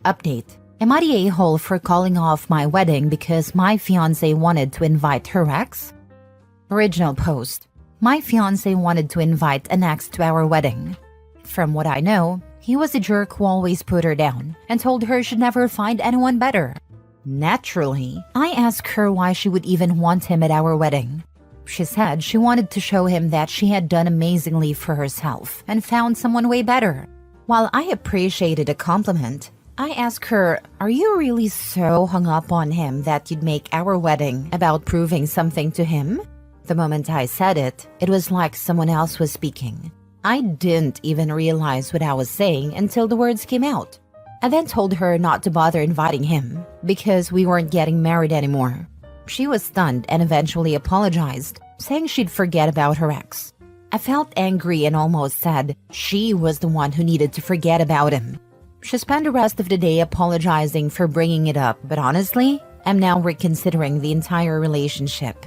Update. Am I the a-hole for calling off my wedding because my fiancé wanted to invite her ex? Original post. My fiancé wanted to invite an ex to our wedding. From what I know, he was a jerk who always put her down and told her she'd never find anyone better. Naturally, I asked her why she would even want him at our wedding. She said she wanted to show him that she had done amazingly for herself and found someone way better. While I appreciated a compliment, I asked her, "Are you really so hung up on him that you'd make our wedding about proving something to him?" The moment I said it, it was like someone else was speaking. I didn't even realize what I was saying until the words came out. I then told her not to bother inviting him because we weren't getting married anymore. She was stunned and eventually apologized, saying she'd forget about her ex. I felt angry and almost said she was the one who needed to forget about him. She spent the rest of the day apologizing for bringing it up, but honestly, I'm now reconsidering the entire relationship.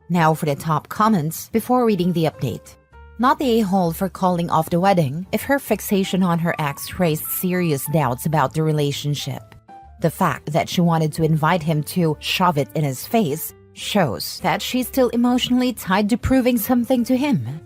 Now for the top comments before reading the update. Not the a-hole for calling off the wedding if her fixation on her ex raised serious doubts about the relationship. The fact that she wanted to invite him to shove it in his face shows that she's still emotionally tied to proving something to him.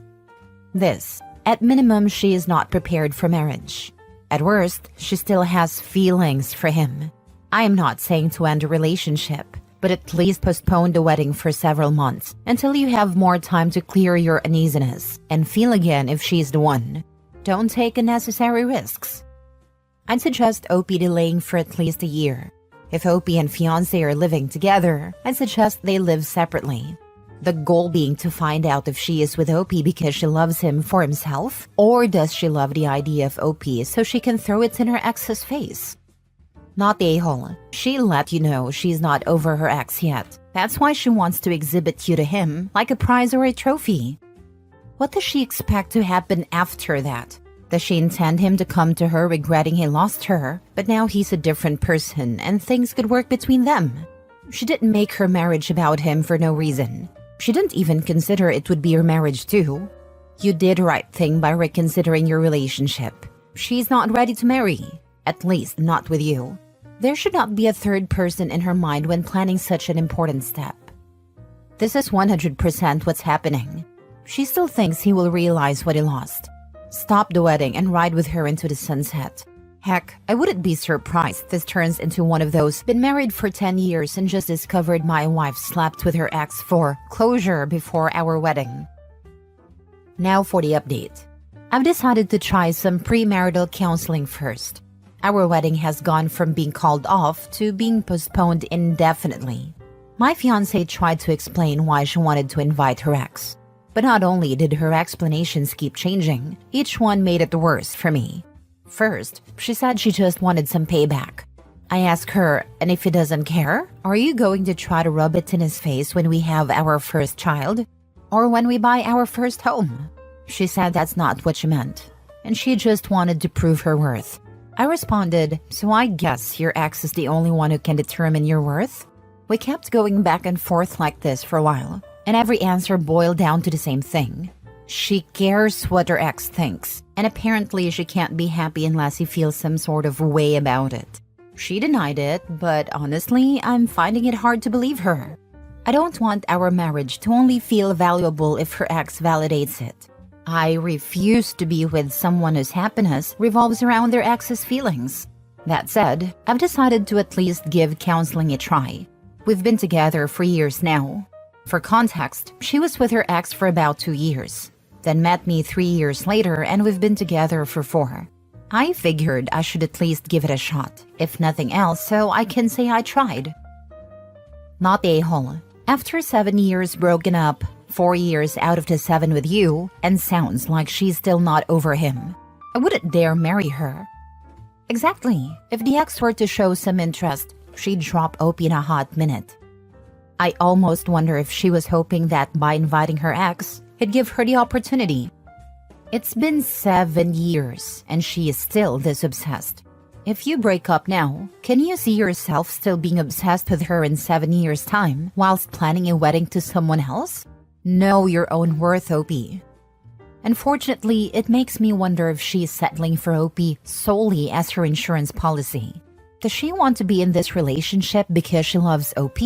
This, at minimum, she is not prepared for marriage. At worst, she still has feelings for him. I am not saying to end a relationship, but at least postpone the wedding for several months until you have more time to clear your uneasiness and feel again if she's the one. Don't take unnecessary risks. I'd suggest OP delaying for at least a year. If OP and fiancé are living together, I'd suggest they live separately. The goal being to find out if she is with OP because she loves him for himself, or does she love the idea of OP so she can throw it in her ex's face. Not the a-hole. She let you know she's not over her ex yet. That's why she wants to exhibit you to him like a prize or a trophy. What does she expect to happen after that? Does she intend him to come to her regretting he lost her, but now he's a different person and things could work between them? She didn't make her marriage about him for no reason. She didn't even consider it would be your marriage too. You did the right thing by reconsidering your relationship. She's not ready to marry, at least not with you. There should not be a third person in her mind when planning such an important step. This is 100% what's happening. She still thinks he will realize what he lost. Stop the wedding and ride with her into the sunset. Heck, I wouldn't be surprised this turns into one of those been married for 10 years and just discovered my wife slept with her ex for closure before our wedding. Now for the update. I've decided to try some premarital counseling first. Our wedding has gone from being called off to being postponed indefinitely. My fiancé tried to explain why she wanted to invite her ex. But not only did her explanations keep changing, each one made it worse for me. First, she said she just wanted some payback. I asked her, and if he doesn't care, are you going to try to rub it in his face when we have our first child? Or when we buy our first home? She said that's not what she meant, and she just wanted to prove her worth. I responded, so I guess your ex is the only one who can determine your worth? We kept going back and forth like this for a while, and every answer boiled down to the same thing. She cares what her ex thinks, and apparently she can't be happy unless he feels some sort of way about it. She denied it, but honestly, I'm finding it hard to believe her. I don't want our marriage to only feel valuable if her ex validates it. I refuse to be with someone whose happiness revolves around their ex's feelings. That said, I've decided to at least give counseling a try. We've been together for years now. For context, she was with her ex for about 2 years, then met me 3 years later, and we've been together for 4. I figured I should at least give it a shot, if nothing else, so I can say I tried. Not the a-hole. After 7 years broken up, 4 years out of the 7 with you, and sounds like she's still not over him, I wouldn't dare marry her. Exactly. If the ex were to show some interest, she'd drop OP in a hot minute. I almost wonder if she was hoping that by inviting her ex, he'd give her the opportunity. It's been 7 years, and she is still this obsessed. If you break up now, can you see yourself still being obsessed with her in 7 years' time whilst planning a wedding to someone else? Know your own worth, OP. Unfortunately, it makes me wonder if she's settling for OP solely as her insurance policy. Does she want to be in this relationship because she loves OP?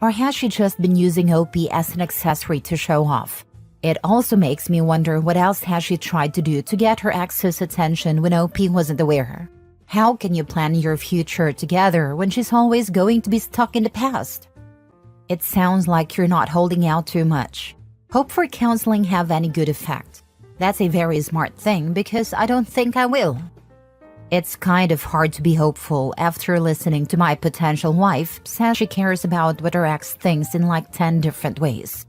Or has she just been using OP as an accessory to show off? It also makes me wonder what else has she tried to do to get her ex's attention when OP wasn't aware. How can you plan your future together when she's always going to be stuck in the past? It sounds like you're not holding out too much. Hope for counseling have any good effect. That's a very smart thing because I don't think I will. It's kind of hard to be hopeful after listening to my potential wife say she cares about what her ex thinks in like 10 different ways.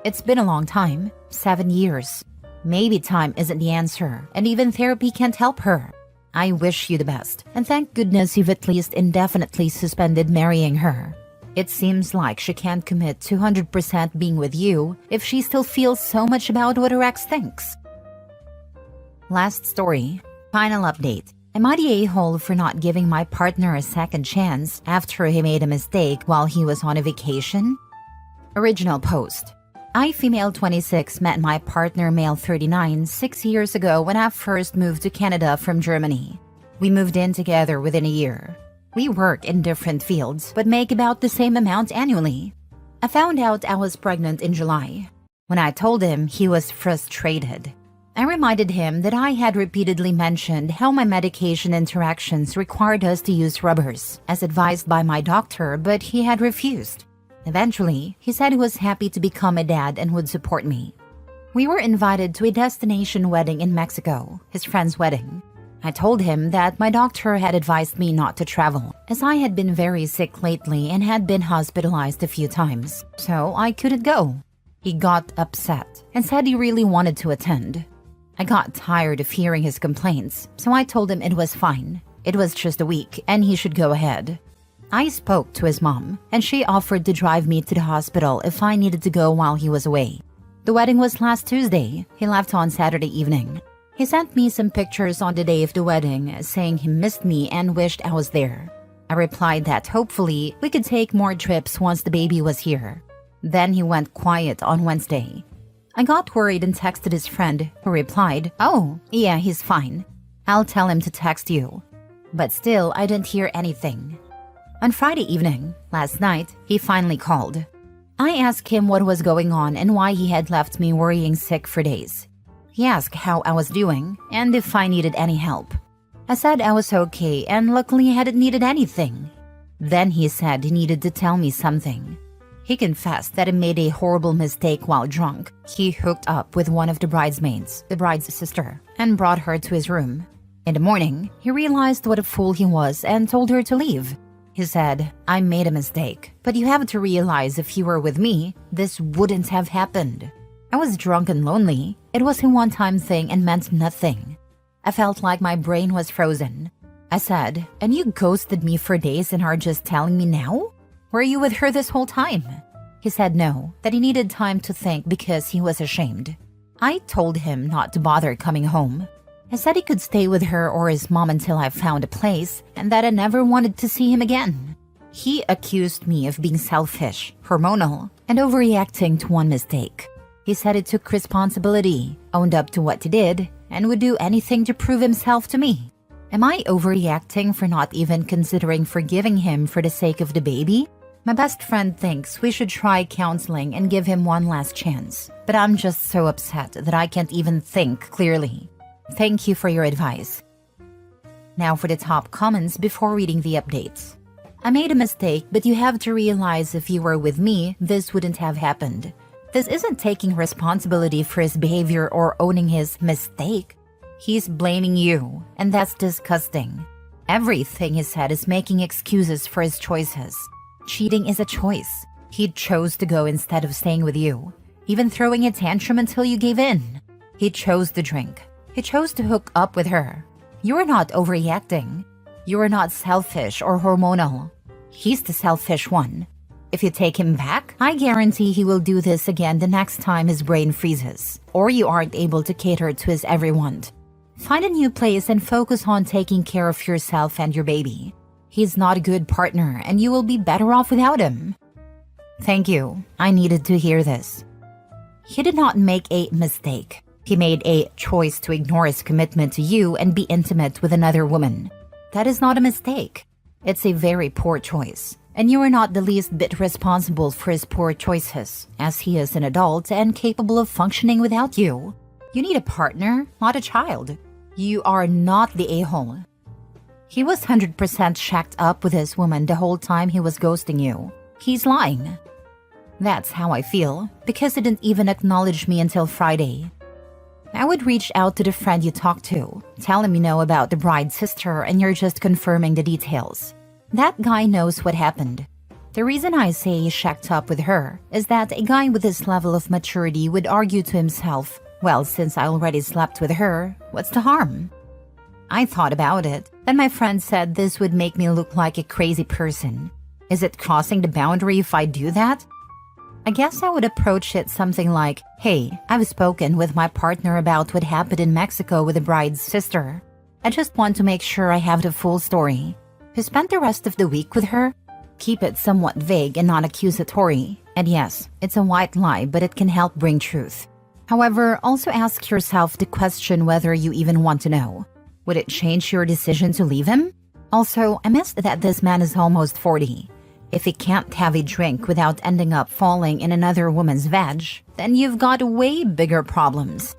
It's been a long time, 7 years. Maybe time isn't the answer, and even therapy can't help her. I wish you the best, and thank goodness you've at least indefinitely suspended marrying her. It seems like she can't commit 200% being with you if she still feels so much about what her ex thinks. Last story. Final update. Am I the a-hole for not giving my partner a second chance after he made a mistake while he was on a vacation? Original post. I, female 26, met my partner, male 39, 6 years ago when I first moved to Canada from Germany. We moved in together within a year. We work in different fields, but make about the same amount annually. I found out I was pregnant in July. When I told him, he was frustrated. I reminded him that I had repeatedly mentioned how my medication interactions required us to use rubbers, as advised by my doctor, but he had refused. Eventually, he said he was happy to become a dad and would support me. We were invited to a destination wedding in Mexico, his friend's wedding. I told him that my doctor had advised me not to travel, as I had been very sick lately and had been hospitalized a few times, so I couldn't go. He got upset and said he really wanted to attend. I got tired of hearing his complaints, so I told him it was fine. It was just a week and he should go ahead. I spoke to his mom, and she offered to drive me to the hospital if I needed to go while he was away. The wedding was last Tuesday. He left on Saturday evening. He sent me some pictures on the day of the wedding, saying he missed me and wished I was there. I replied that hopefully we could take more trips once the baby was here. Then he went quiet on Wednesday. I got worried and texted his friend, who replied, "Oh, yeah, he's fine. I'll tell him to text you." But still, I didn't hear anything. On Friday evening, last night, he finally called. I asked him what was going on and why he had left me worrying sick for days. He asked how I was doing and if I needed any help. I said I was okay and luckily I hadn't needed anything. Then he said he needed to tell me something. He confessed that he made a horrible mistake while drunk. He hooked up with one of the bridesmaids, the bride's sister, and brought her to his room. In the morning, he realized what a fool he was and told her to leave. He said, "I made a mistake, but you have to realize if you were with me, this wouldn't have happened. I was drunk and lonely. It was a one-time thing and meant nothing." I felt like my brain was frozen. I said, "And you ghosted me for days and are just telling me now? Were you with her this whole time?" He said no, that he needed time to think because he was ashamed. I told him not to bother coming home. I said he could stay with her or his mom until I found a place and that I never wanted to see him again. He accused me of being selfish, hormonal, and overreacting to one mistake. He said he took responsibility, owned up to what he did, and would do anything to prove himself to me. Am I overreacting for not even considering forgiving him for the sake of the baby? My best friend thinks we should try counseling and give him one last chance, but I'm just so upset that I can't even think clearly. Thank you for your advice. Now for the top comments before reading the updates. I made a mistake, but you have to realize if you were with me, this wouldn't have happened. This isn't taking responsibility for his behavior or owning his mistake. He's blaming you, and that's disgusting. Everything he said is making excuses for his choices. Cheating is a choice. He chose to go instead of staying with you, even throwing a tantrum until you gave in. He chose to drink. He chose to hook up with her. You are not overreacting. You are not selfish or hormonal. He's the selfish one. If you take him back, I guarantee he will do this again the next time his brain freezes, or you aren't able to cater to his every want. Find a new place and focus on taking care of yourself and your baby. He's not a good partner, and you will be better off without him. Thank you. I needed to hear this. He did not make a mistake. He made a choice to ignore his commitment to you and be intimate with another woman. That is not a mistake. It's a very poor choice. And you are not the least bit responsible for his poor choices, as he is an adult and capable of functioning without you. You need a partner, not a child. You are not the a-hole. He was 100% shacked up with this woman the whole time he was ghosting you. He's lying. That's how I feel, because he didn't even acknowledge me until Friday. I would reach out to the friend you talked to, tell him you know about the bride's sister and you're just confirming the details. That guy knows what happened. The reason I say he's shacked up with her is that a guy with this level of maturity would argue to himself, well, since I already slept with her, what's the harm? I thought about it, then my friend said this would make me look like a crazy person. Is it crossing the boundary if I do that? I guess I would approach it something like, hey, I've spoken with my partner about what happened in Mexico with the bride's sister. I just want to make sure I have the full story. You spent the rest of the week with her? Keep it somewhat vague and non-accusatory. And yes, it's a white lie, but it can help bring truth. However, also ask yourself the question whether you even want to know. Would it change your decision to leave him? Also, I missed that this man is almost 40. If he can't have a drink without ending up falling in another woman's vag, then you've got way bigger problems.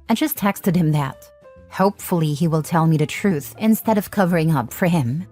I just texted him that. Hopefully he will tell me the truth instead of covering up for him.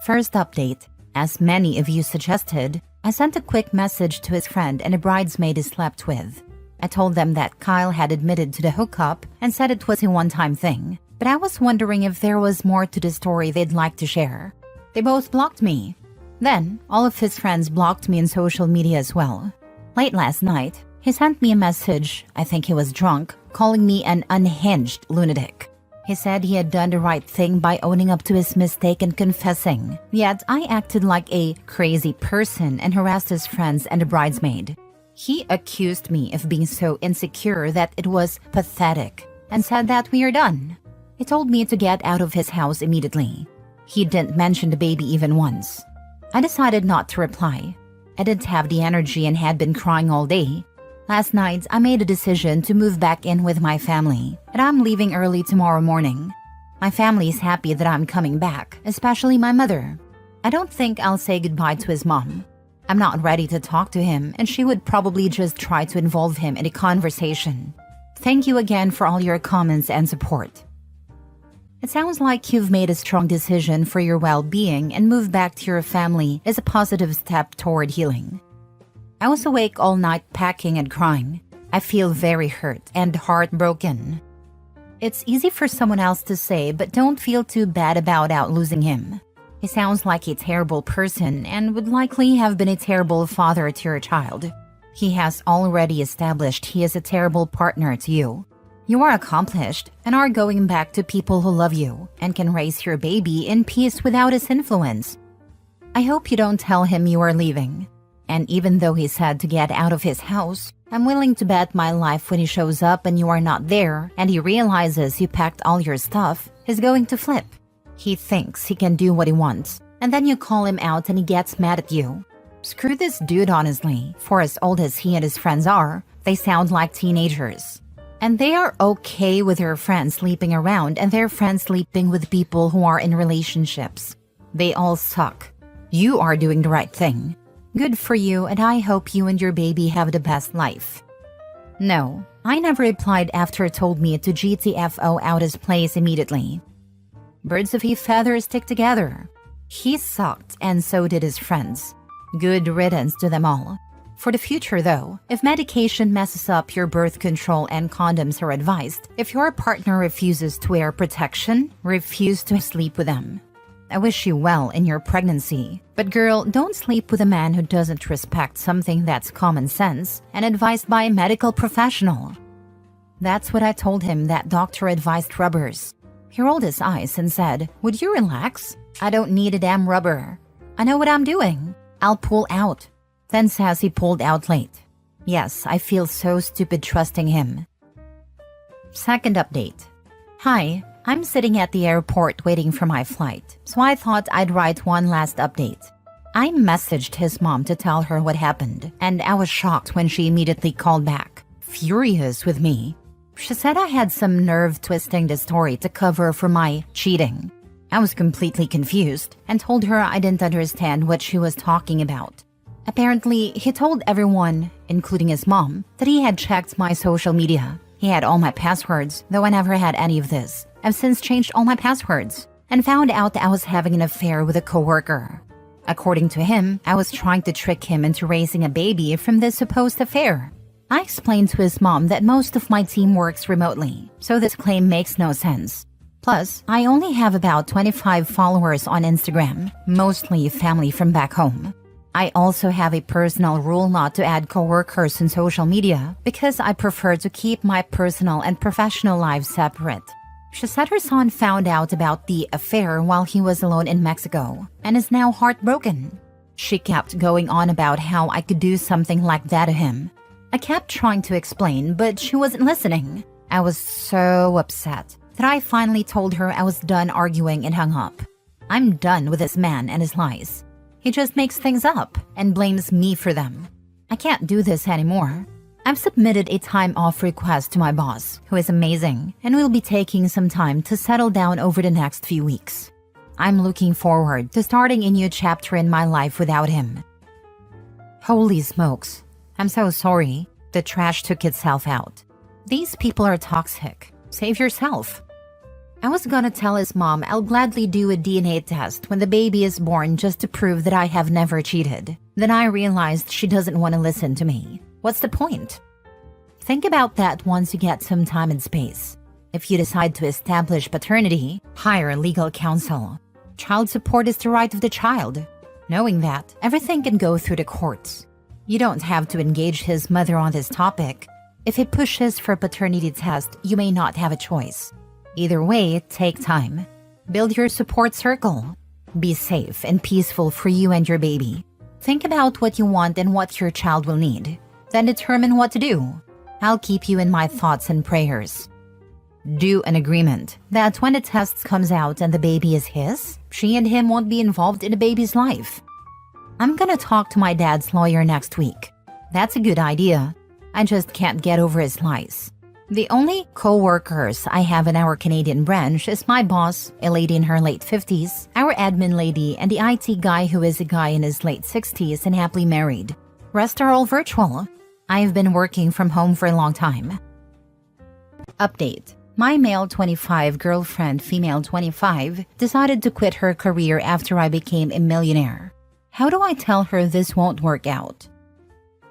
First update. As many of you suggested, I sent a quick message to his friend and a bridesmaid he slept with. I told them that Kyle had admitted to the hookup and said it was a one-time thing, but I was wondering if there was more to the story they'd like to share. They both blocked me. Then, all of his friends blocked me on social media as well. Late last night, he sent me a message, I think he was drunk, calling me an unhinged lunatic. He said he had done the right thing by owning up to his mistake and confessing, yet I acted like a crazy person and harassed his friends and the bridesmaid. He accused me of being so insecure that it was pathetic and said that we are done. He told me to get out of his house immediately. He didn't mention the baby even once. I decided not to reply. I didn't have the energy and had been crying all day. Last night, I made a decision to move back in with my family, and I'm leaving early tomorrow morning. My family is happy that I'm coming back, especially my mother. I don't think I'll say goodbye to his mom. I'm not ready to talk to him, and she would probably just try to involve him in a conversation. Thank you again for all your comments and support. It sounds like you've made a strong decision for your well-being, and move back to your family is a positive step toward healing. I was awake all night packing and crying. I feel very hurt and heartbroken. It's easy for someone else to say, but don't feel too bad about losing him. He sounds like a terrible person and would likely have been a terrible father to your child. He has already established he is a terrible partner to you. You are accomplished and are going back to people who love you and can raise your baby in peace without his influence. I hope you don't tell him you are leaving. And even though he said to get out of his house, I'm willing to bet my life when he shows up and you are not there and he realizes you packed all your stuff, he's going to flip. He thinks he can do what he wants, and then you call him out and he gets mad at you. Screw this dude, honestly. For as old as he and his friends are, they sound like teenagers. And they are okay with their friends sleeping around and their friends sleeping with people who are in relationships. They all suck. You are doing the right thing. Good for you, and I hope you and your baby have the best life. No, I never replied after it told me to GTFO out his place immediately. Birds of a feather stick together. He sucked, and so did his friends. Good riddance to them all. For the future though, if medication messes up your birth control and condoms are advised, if your partner refuses to wear protection, refuse to sleep with them. I wish you well in your pregnancy, but girl, don't sleep with a man who doesn't respect something that's common sense and advised by a medical professional. That's what I told him that doctor advised rubbers. He rolled his eyes and said, would you relax? I don't need a damn rubber. I know what I'm doing. I'll pull out. Then says he pulled out late. Yes, I feel so stupid trusting him. Second update. Hi, I'm sitting at the airport waiting for my flight, so I thought I'd write one last update. I messaged his mom to tell her what happened, and I was shocked when she immediately called back. furious with me. She said I had some nerve twisting the story to cover for my cheating. I was completely confused and told her I didn't understand what she was talking about. Apparently, he told everyone, including his mom, that he had checked my social media. He had all my passwords, though I never had any of this. I've since changed all my passwords and found out that I was having an affair with a coworker. According to him, I was trying to trick him into raising a baby from this supposed affair. I explained to his mom that most of my team works remotely, so this claim makes no sense. Plus, I only have about 25 followers on Instagram, mostly family from back home. I also have a personal rule not to add coworkers on social media because I prefer to keep my personal and professional lives separate. She said her son found out about the affair while he was alone in Mexico and is now heartbroken. She kept going on about how I could do something like that to him. I kept trying to explain, but she wasn't listening. I was so upset that I finally told her I was done arguing and hung up. I'm done with this man and his lies. He just makes things up and blames me for them. I can't do this anymore. I've submitted a time off request to my boss, who is amazing, and will be taking some time to settle down over the next few weeks. I'm looking forward to starting a new chapter in my life without him. Holy smokes. I'm so sorry. The trash took itself out. These people are toxic. Save yourself. I was gonna tell his mom I'll gladly do a DNA test when the baby is born just to prove that I have never cheated. Then I realized she doesn't want to listen to me. What's the point? Think about that once you get some time and space. If you decide to establish paternity, hire legal counsel. Child support is the right of the child. Knowing that, everything can go through the courts. You don't have to engage his mother on this topic. If he pushes for a paternity test, you may not have a choice. Either way, take time. Build your support circle. Be safe and peaceful for you and your baby. Think about what you want and what your child will need. Then determine what to do. I'll keep you in my thoughts and prayers. Do an agreement that when the test comes out and the baby is his, she and him won't be involved in the baby's life. I'm gonna talk to my dad's lawyer next week. That's a good idea. I just can't get over his lies. The only co-workers I have in our Canadian branch is my boss, a lady in her late 50s, our admin lady, and the IT guy who is a guy in his late 60s and happily married. Rest are all virtual. I've been working from home for a long time. Update. My male 25 girlfriend, female 25, decided to quit her career after I became a millionaire. How do I tell her this won't work out?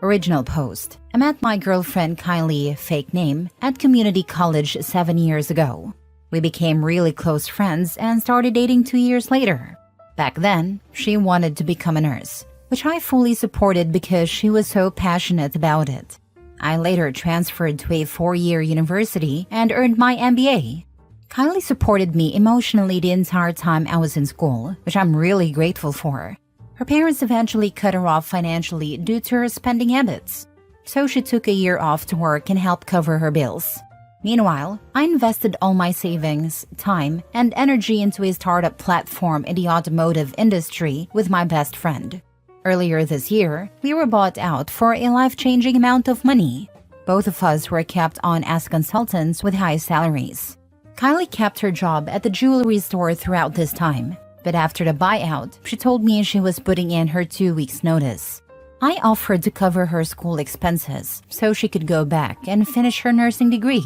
Original post. I met my girlfriend Kylie, fake name, at community college 7 years ago. We became really close friends and started dating 2 years later. Back then, she wanted to become a nurse, which I fully supported because she was so passionate about it. I later transferred to a 4-year university and earned my MBA. Kylie supported me emotionally the entire time I was in school, which I'm really grateful for. Her parents eventually cut her off financially due to her spending habits, so she took a year off to work and help cover her bills. Meanwhile, I invested all my savings, time, and energy into a startup platform in the automotive industry with my best friend. Earlier this year, we were bought out for a life-changing amount of money. Both of us were kept on as consultants with high salaries. Kylie kept her job at the jewelry store throughout this time, but after the buyout, she told me she was putting in her 2 weeks' notice. I offered to cover her school expenses so she could go back and finish her nursing degree.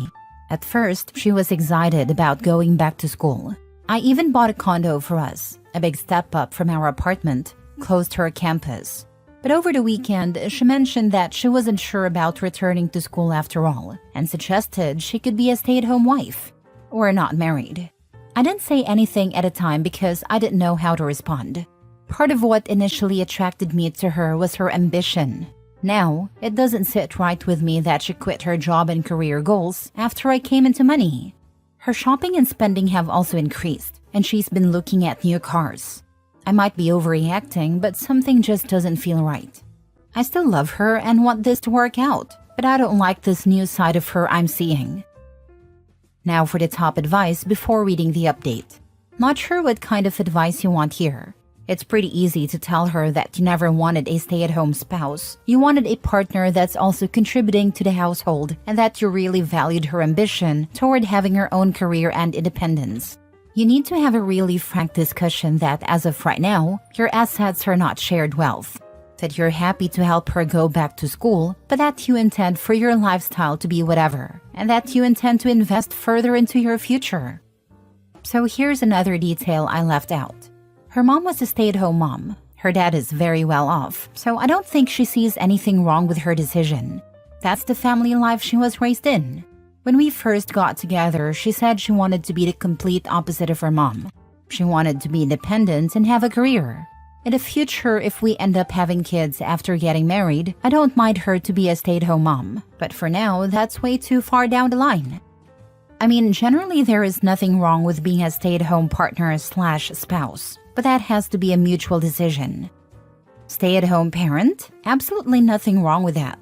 At first, she was excited about going back to school. I even bought a condo for us, a big step up from our apartment, close to her campus. But over the weekend, she mentioned that she wasn't sure about returning to school after all, and suggested she could be a stay-at-home wife. Or not married. I didn't say anything at the time because I didn't know how to respond. Part of what initially attracted me to her was her ambition. Now, it doesn't sit right with me that she quit her job and career goals after I came into money. Her shopping and spending have also increased, and she's been looking at new cars. I might be overreacting, but something just doesn't feel right. I still love her and want this to work out, but I don't like this new side of her I'm seeing. Now for the top advice before reading the update. Not sure what kind of advice you want here. It's pretty easy to tell her that you never wanted a stay-at-home spouse. You wanted a partner that's also contributing to the household and that you really valued her ambition toward having her own career and independence. You need to have a really frank discussion that, as of right now, your assets are not shared wealth. That you're happy to help her go back to school, but that you intend for your lifestyle to be whatever, and that you intend to invest further into your future. So here's another detail I left out. Her mom was a stay-at-home mom. Her dad is very well off, so I don't think she sees anything wrong with her decision. That's the family life she was raised in. When we first got together, she said she wanted to be the complete opposite of her mom. She wanted to be independent and have a career. In the future, if we end up having kids after getting married, I don't mind her to be a stay-at-home mom. But for now, that's way too far down the line. I mean, generally there is nothing wrong with being a stay-at-home partner/spouse, but that has to be a mutual decision. Stay-at-home parent? Absolutely nothing wrong with that.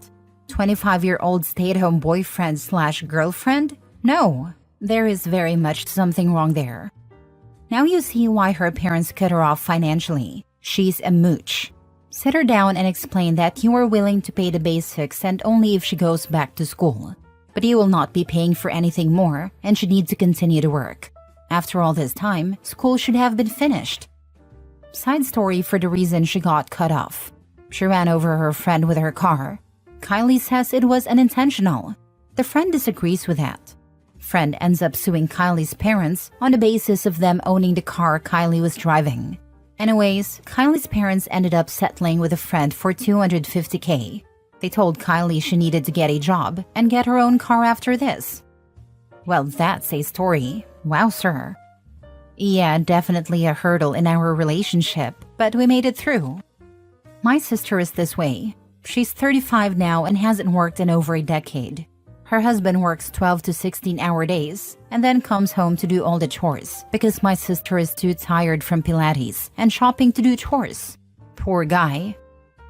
25-year-old stay-at-home boyfriend/girlfriend? No, there is very much something wrong there. Now you see why her parents cut her off financially. She's a mooch. Sit her down and explain that you are willing to pay the basics and only if she goes back to school. But you will not be paying for anything more and should need to continue to work. After all this time, school should have been finished. Side story for the reason she got cut off. She ran over her friend with her car. Kylie says it was unintentional. The friend disagrees with that. Friend ends up suing Kylie's parents on the basis of them owning the car Kylie was driving. Anyways, Kylie's parents ended up settling with a friend for $250K. They told Kylie she needed to get a job and get her own car after this. Well, that's a story. Wow, sir. Yeah, definitely a hurdle in our relationship, but we made it through. My sister is this way. She's 35 now and hasn't worked in over a decade. Her husband works 12 to 16-hour days and then comes home to do all the chores because my sister is too tired from Pilates and shopping to do chores. Poor guy.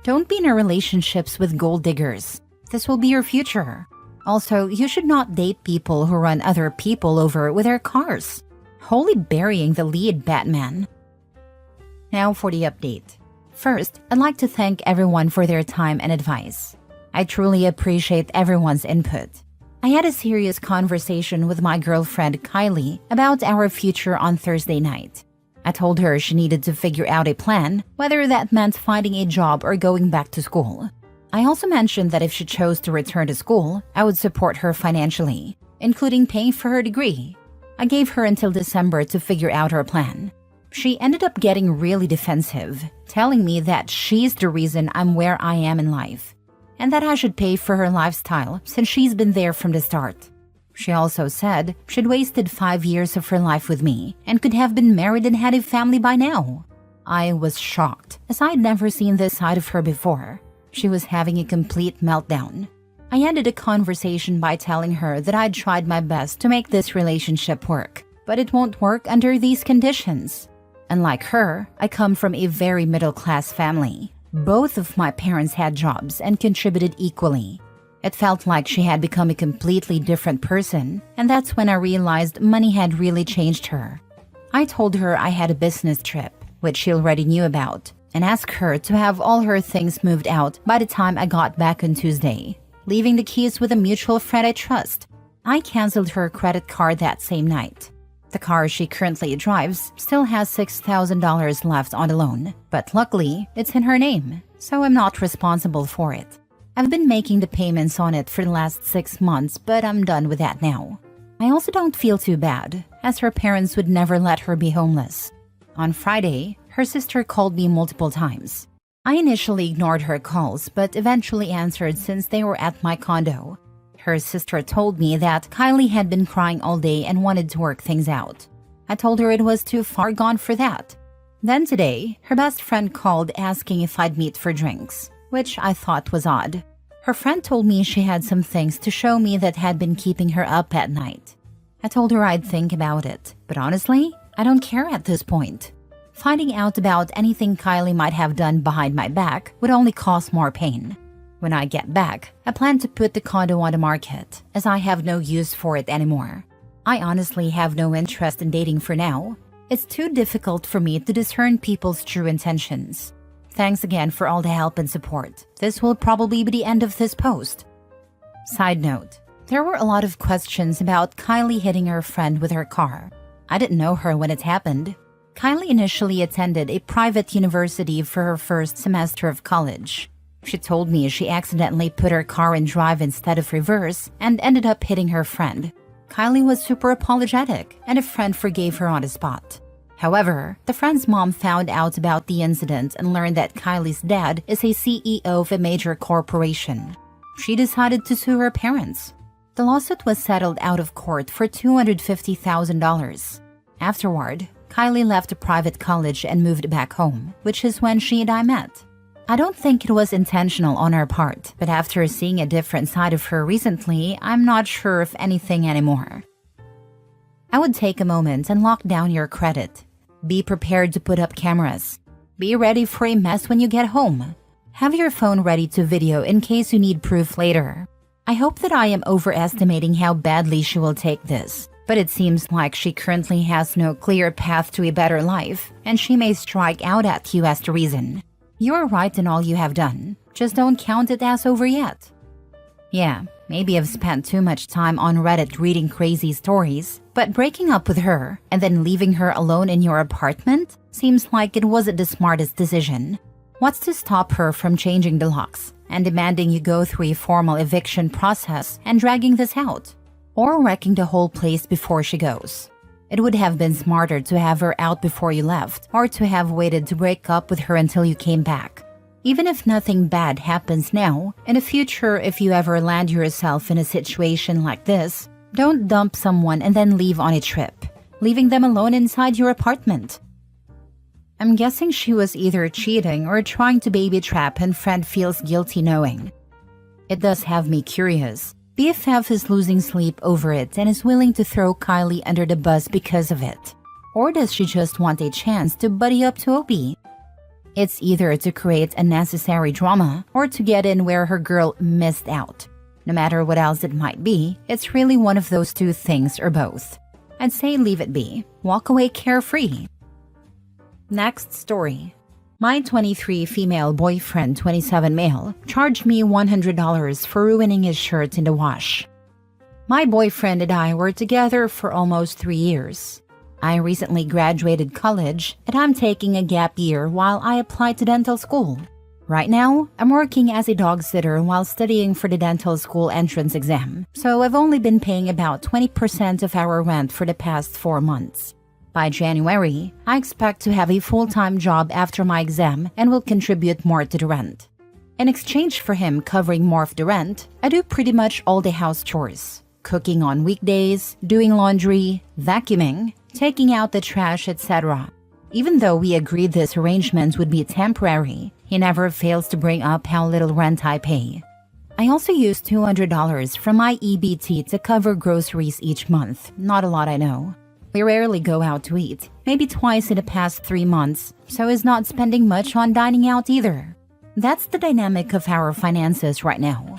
Don't be in relationships with gold diggers. This will be your future. Also, you should not date people who run other people over with their cars. Wholly burying the lead, Batman. Now for the update. First, I'd like to thank everyone for their time and advice. I truly appreciate everyone's input. I had a serious conversation with my girlfriend Kylie about our future on Thursday night. I told her she needed to figure out a plan, whether that meant finding a job or going back to school. I also mentioned that if she chose to return to school, I would support her financially, including paying for her degree. I gave her until December to figure out her plan. She ended up getting really defensive, telling me that she's the reason I'm where I am in life, and that I should pay for her lifestyle since she's been there from the start. She also said she'd wasted 5 years of her life with me and could have been married and had a family by now. I was shocked, as I'd never seen this side of her before. She was having a complete meltdown. I ended the conversation by telling her that I'd tried my best to make this relationship work, but it won't work under these conditions. Unlike her, I come from a very middle-class family. Both of my parents had jobs and contributed equally. It felt like she had become a completely different person, and that's when I realized money had really changed her. I told her I had a business trip, which she already knew about, and asked her to have all her things moved out by the time I got back on Tuesday, leaving the keys with a mutual friend I trust. I canceled her credit card that same night. The car she currently drives still has $6,000 left on the loan, but luckily, it's in her name, so I'm not responsible for it. I've been making the payments on it for the last 6 months, but I'm done with that now. I also don't feel too bad, as her parents would never let her be homeless. On Friday, her sister called me multiple times. I initially ignored her calls, but eventually answered since they were at my condo. Her sister told me that Kylie had been crying all day and wanted to work things out. I told her it was too far gone for that. Then today, her best friend called asking if I'd meet for drinks, which I thought was odd. Her friend told me she had some things to show me that had been keeping her up at night. I told her I'd think about it, but honestly, I don't care at this point. Finding out about anything Kylie might have done behind my back would only cause more pain. When I get back, I plan to put the condo on the market, as I have no use for it anymore. I honestly have no interest in dating for now. It's too difficult for me to discern people's true intentions. Thanks again for all the help and support. This will probably be the end of this post. Side note, there were a lot of questions about Kylie hitting her friend with her car. I didn't know her when it happened. Kylie initially attended a private university for her first semester of college. She told me she accidentally put her car in drive instead of reverse and ended up hitting her friend. Kylie was super apologetic, and a friend forgave her on the spot. However, the friend's mom found out about the incident and learned that Kylie's dad is a CEO of a major corporation. She decided to sue her parents. The lawsuit was settled out of court for $250,000. Afterward, Kylie left a private college and moved back home, which is when she and I met. I don't think it was intentional on her part, but after seeing a different side of her recently, I'm not sure of anything anymore. I would take a moment and lock down your credit. Be prepared to put up cameras. Be ready for a mess when you get home. Have your phone ready to video in case you need proof later. I hope that I am overestimating how badly she will take this, but it seems like she currently has no clear path to a better life, and she may strike out at you as the reason. You're right in all you have done. Just don't count it as over yet. Yeah, maybe I've spent too much time on Reddit reading crazy stories, but breaking up with her and then leaving her alone in your apartment seems like it wasn't the smartest decision. What's to stop her from changing the locks and demanding you go through a formal eviction process and dragging this out? Or wrecking the whole place before she goes? It would have been smarter to have her out before you left, or to have waited to break up with her until you came back. Even if nothing bad happens now, in the future if you ever land yourself in a situation like this, don't dump someone and then leave on a trip, leaving them alone inside your apartment. I'm guessing she was either cheating or trying to baby trap and friend feels guilty knowing. It does have me curious. BFF is losing sleep over it and is willing to throw Kylie under the bus because of it. Or does she just want a chance to buddy up to Obi? It's either to create unnecessary drama or to get in where her girl missed out. No matter what else it might be, it's really one of those two things or both. I'd say leave it be. Walk away carefree. Next story. My 23 female boyfriend, 27 male, charged me $100 for ruining his shirt in the wash. My boyfriend and I were together for almost 3 years. I recently graduated college and I'm taking a gap year while I apply to dental school. Right now, I'm working as a dog sitter while studying for the dental school entrance exam, so I've only been paying about 20% of our rent for the past 4 months. By January, I expect to have a full-time job after my exam and will contribute more to the rent. In exchange for him covering more of the rent, I do pretty much all the house chores. Cooking on weekdays, doing laundry, vacuuming, taking out the trash, etc. Even though we agreed this arrangement would be temporary, he never fails to bring up how little rent I pay. I also use $200 from my EBT to cover groceries each month. Not a lot, I know. We rarely go out to eat, maybe twice in the past 3 months, so he's not spending much on dining out either. That's the dynamic of our finances right now.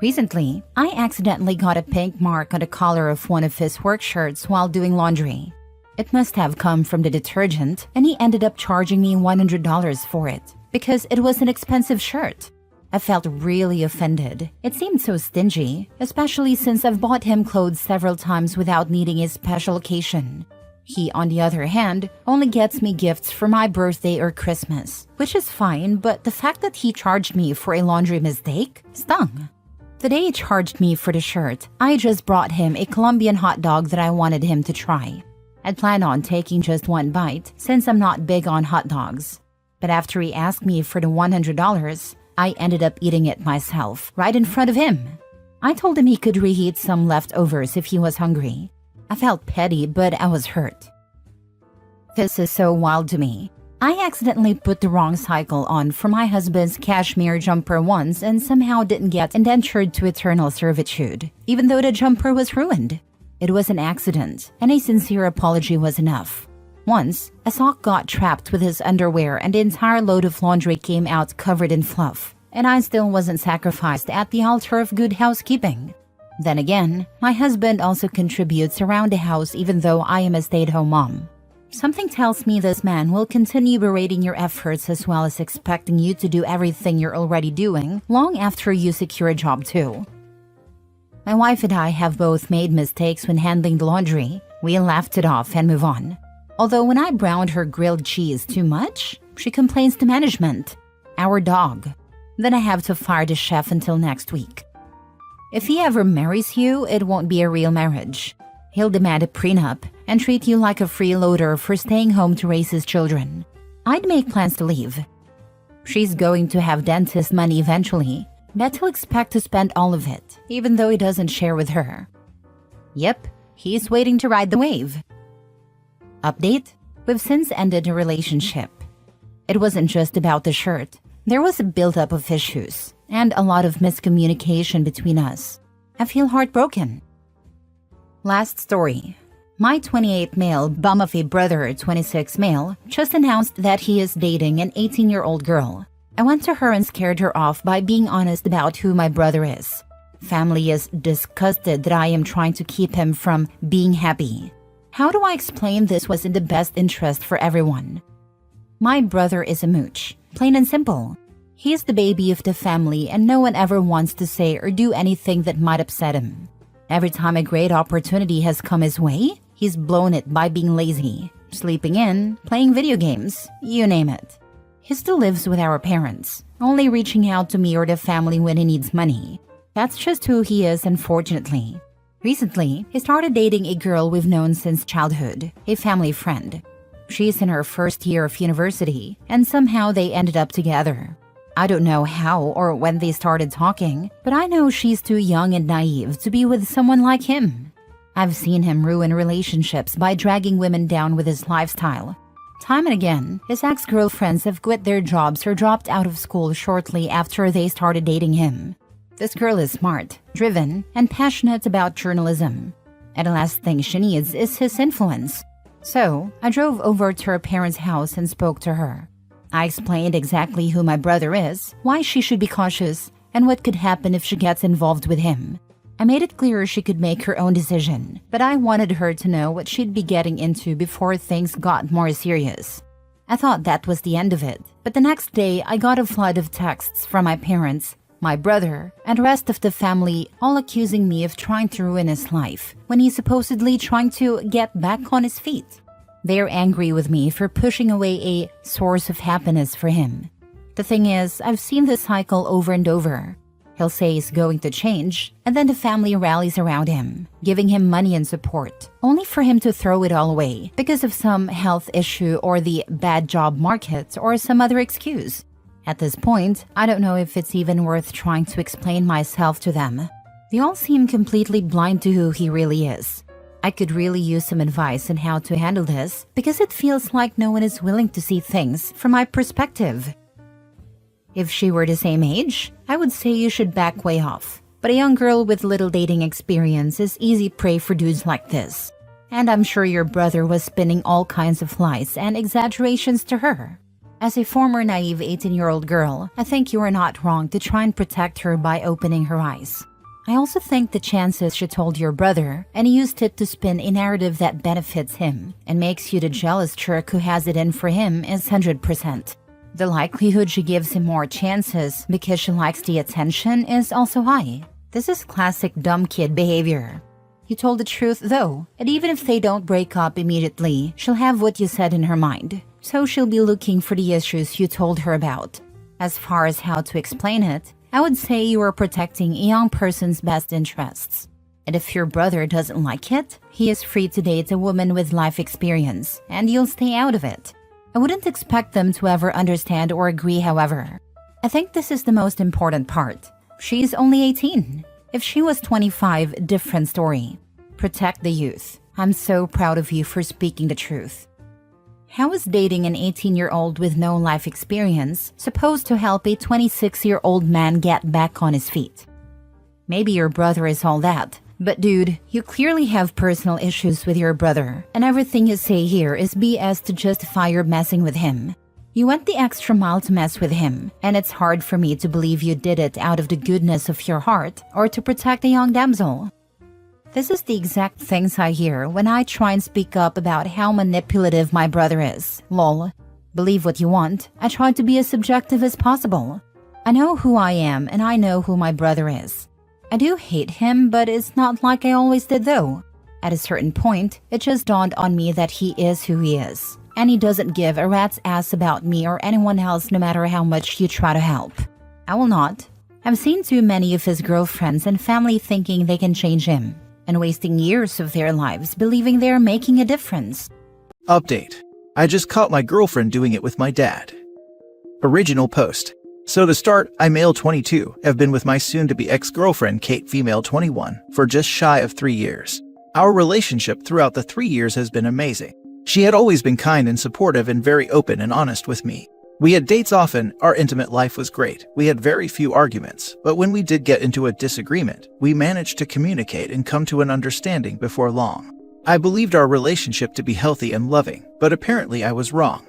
Recently, I accidentally got a pink mark on the collar of one of his work shirts while doing laundry. It must have come from the detergent, and he ended up charging me $100 for it, because it was an expensive shirt. I felt really offended. It seemed so stingy, especially since I've bought him clothes several times without needing a special occasion. He, on the other hand, only gets me gifts for my birthday or Christmas, which is fine, but the fact that he charged me for a laundry mistake stung. The day he charged me for the shirt, I just brought him a Colombian hot dog that I wanted him to try. I'd planned on taking just one bite since I'm not big on hot dogs. But after he asked me for the $100, I ended up eating it myself, right in front of him. I told him he could reheat some leftovers if he was hungry. I felt petty, but I was hurt. This is so wild to me. I accidentally put the wrong cycle on for my husband's cashmere jumper once and somehow didn't get indentured to eternal servitude, even though the jumper was ruined. It was an accident, and a sincere apology was enough. Once, a sock got trapped with his underwear and the entire load of laundry came out covered in fluff, and I still wasn't sacrificed at the altar of good housekeeping. Then again, my husband also contributes around the house even though I am a stay-at-home mom. Something tells me this man will continue berating your efforts as well as expecting you to do everything you're already doing long after you secure a job too. My wife and I have both made mistakes when handling the laundry. We laughed it off and move on. Although when I browned her grilled cheese too much, she complains to management. Our dog. Then I have to fire the chef until next week. If he ever marries you, it won't be a real marriage. He'll demand a prenup and treat you like a freeloader for staying home to raise his children. I'd make plans to leave. She's going to have dentist money eventually, but he'll expect to spend all of it, even though he doesn't share with her. Yep, he's waiting to ride the wave. Update: we've since ended a relationship. It wasn't just about the shirt. There was a buildup of issues and a lot of miscommunication between us. I feel heartbroken. Last story. My 28 male bum of a brother, 26 male, just announced that he is dating an 18-year-old girl. I went to her and scared her off by being honest about who my brother is. Family is disgusted that I am trying to keep him from being happy. How do I explain this was in the best interest for everyone? My brother is a mooch, plain and simple. He is the baby of the family and no one ever wants to say or do anything that might upset him. Every time a great opportunity has come his way, he's blown it by being lazy, sleeping in, playing video games, you name it. He still lives with our parents, only reaching out to me or the family when he needs money. That's just who he is, unfortunately. Recently, he started dating a girl we've known since childhood, a family friend. She's in her first year of university, and somehow they ended up together. I don't know how or when they started talking, but I know she's too young and naive to be with someone like him. I've seen him ruin relationships by dragging women down with his lifestyle. Time and again, his ex-girlfriends have quit their jobs or dropped out of school shortly after they started dating him. This girl is smart, driven, and passionate about journalism. And the last thing she needs is his influence. So, I drove over to her parents' house and spoke to her. I explained exactly who my brother is, why she should be cautious, and what could happen if she gets involved with him. I made it clear she could make her own decision, but I wanted her to know what she'd be getting into before things got more serious. I thought that was the end of it, but the next day I got a flood of texts from my parents, my brother, and the rest of the family, all accusing me of trying to ruin his life when he's supposedly trying to get back on his feet. They're angry with me for pushing away a source of happiness for him. The thing is, I've seen this cycle over and over. He'll say he's going to change, and then the family rallies around him, giving him money and support, only for him to throw it all away because of some health issue or the bad job market or some other excuse. At this point, I don't know if it's even worth trying to explain myself to them. They all seem completely blind to who he really is. I could really use some advice on how to handle this because it feels like no one is willing to see things from my perspective. If she were the same age, I would say you should back way off. But a young girl with little dating experience is easy prey for dudes like this. And I'm sure your brother was spinning all kinds of lies and exaggerations to her. As a former naive 18-year-old girl, I think you are not wrong to try and protect her by opening her eyes. I also think the chances she told your brother and he used it to spin a narrative that benefits him and makes you the jealous jerk who has it in for him is 100%. The likelihood she gives him more chances because she likes the attention is also high. This is classic dumb kid behavior. You told the truth though, and even if they don't break up immediately, she'll have what you said in her mind. So she'll be looking for the issues you told her about. As far as how to explain it, I would say you are protecting a young person's best interests. And if your brother doesn't like it, he is free to date a woman with life experience, and you'll stay out of it. I wouldn't expect them to ever understand or agree, however. I think this is the most important part. She's only 18. If she was 25, different story. Protect the youth. I'm so proud of you for speaking the truth. How is dating an 18-year-old with no life experience supposed to help a 26-year-old man get back on his feet? Maybe your brother is all that, but dude, you clearly have personal issues with your brother, and everything you say here is BS to justify your messing with him. You went the extra mile to mess with him, and it's hard for me to believe you did it out of the goodness of your heart or to protect a young damsel. This is the exact things I hear when I try and speak up about how manipulative my brother is. Lol. Believe what you want. I try to be as subjective as possible. I know who I am and I know who my brother is. I do hate him, but it's not like I always did though. At a certain point, it just dawned on me that he is who he is. And he doesn't give a rat's ass about me or anyone else no matter how much you try to help. I will not. I've seen too many of his girlfriends and family thinking they can change him and wasting years of their lives believing they're making a difference. Update. I just caught my girlfriend doing it with my dad. Original post. So to start, I male 22, have been with my soon-to-be ex-girlfriend Kate female 21 for just shy of 3 years. Our relationship throughout the 3 years has been amazing. She had always been kind and supportive and very open and honest with me. We had dates often, our intimate life was great, we had very few arguments, but when we did get into a disagreement, we managed to communicate and come to an understanding before long. I believed our relationship to be healthy and loving, but apparently I was wrong.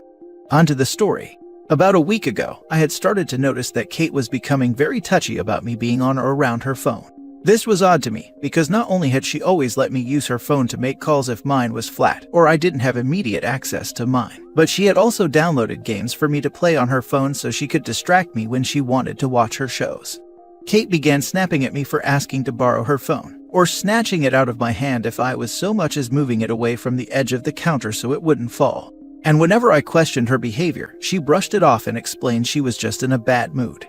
On to the story. About a week ago, I had started to notice that Kate was becoming very touchy about me being on or around her phone. This was odd to me, because not only had she always let me use her phone to make calls if mine was flat or I didn't have immediate access to mine, but she had also downloaded games for me to play on her phone so she could distract me when she wanted to watch her shows. Kate began snapping at me for asking to borrow her phone, or snatching it out of my hand if I was so much as moving it away from the edge of the counter so it wouldn't fall. And whenever I questioned her behavior, she brushed it off and explained she was just in a bad mood.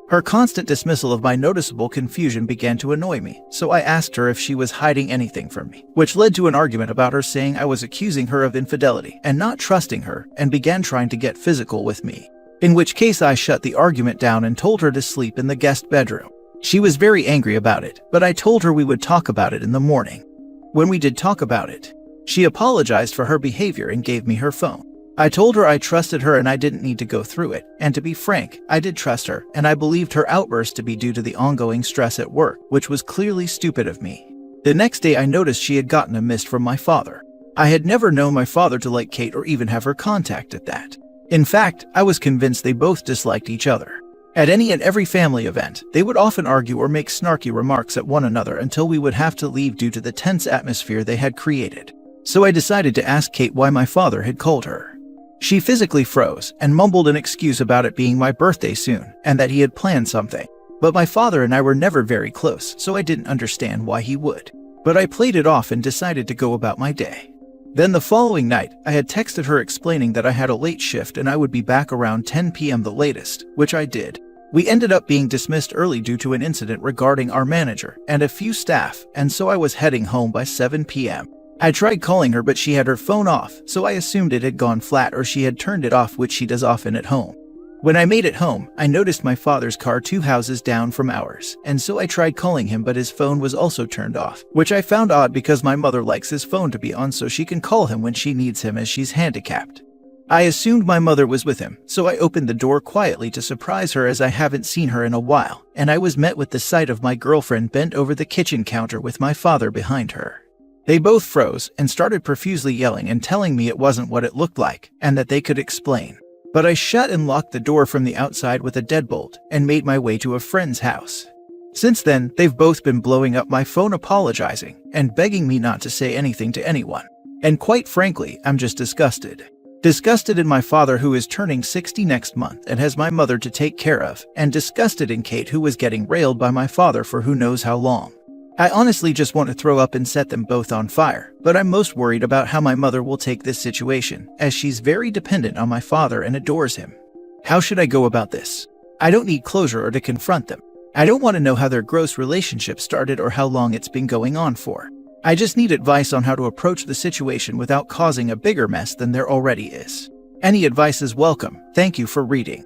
Her constant dismissal of my noticeable confusion began to annoy me, so I asked her if she was hiding anything from me, which led to an argument about her saying I was accusing her of infidelity and not trusting her, and began trying to get physical with me. In which case I shut the argument down and told her to sleep in the guest bedroom. She was very angry about it, but I told her we would talk about it in the morning. When we did talk about it, she apologized for her behavior and gave me her phone. I told her I trusted her and I didn't need to go through it, and to be frank, I did trust her, and I believed her outburst to be due to the ongoing stress at work, which was clearly stupid of me. The next day I noticed she had gotten a mist from my father. I had never known my father to like Kate or even have her contact at that. In fact, I was convinced they both disliked each other. At any and every family event, they would often argue or make snarky remarks at one another until we would have to leave due to the tense atmosphere they had created. So I decided to ask Kate why my father had called her. She physically froze and mumbled an excuse about it being my birthday soon and that he had planned something. But my father and I were never very close, so I didn't understand why he would. But I played it off and decided to go about my day. Then the following night, I had texted her explaining that I had a late shift and I would be back around 10 p.m. the latest, which I did. We ended up being dismissed early due to an incident regarding our manager and a few staff, and so I was heading home by 7 p.m. I tried calling her, but she had her phone off, so I assumed it had gone flat or she had turned it off, which she does often at home. When I made it home, I noticed my father's car 2 houses down from ours, and so I tried calling him, but his phone was also turned off, which I found odd because my mother likes his phone to be on so she can call him when she needs him as she's handicapped. I assumed my mother was with him, so I opened the door quietly to surprise her as I haven't seen her in a while, and I was met with the sight of my girlfriend bent over the kitchen counter with my father behind her. They both froze and started profusely yelling and telling me it wasn't what it looked like and that they could explain. But I shut and locked the door from the outside with a deadbolt and made my way to a friend's house. Since then, they've both been blowing up my phone, apologizing and begging me not to say anything to anyone. And quite frankly, I'm just disgusted. Disgusted in my father, who is turning 60 next month and has my mother to take care of, and disgusted in Kate, who was getting railed by my father for who knows how long. I honestly just want to throw up and set them both on fire, but I'm most worried about how my mother will take this situation, as she's very dependent on my father and adores him. How should I go about this? I don't need closure or to confront them. I don't want to know how their gross relationship started or how long it's been going on for. I just need advice on how to approach the situation without causing a bigger mess than there already is. Any advice is welcome. Thank you for reading.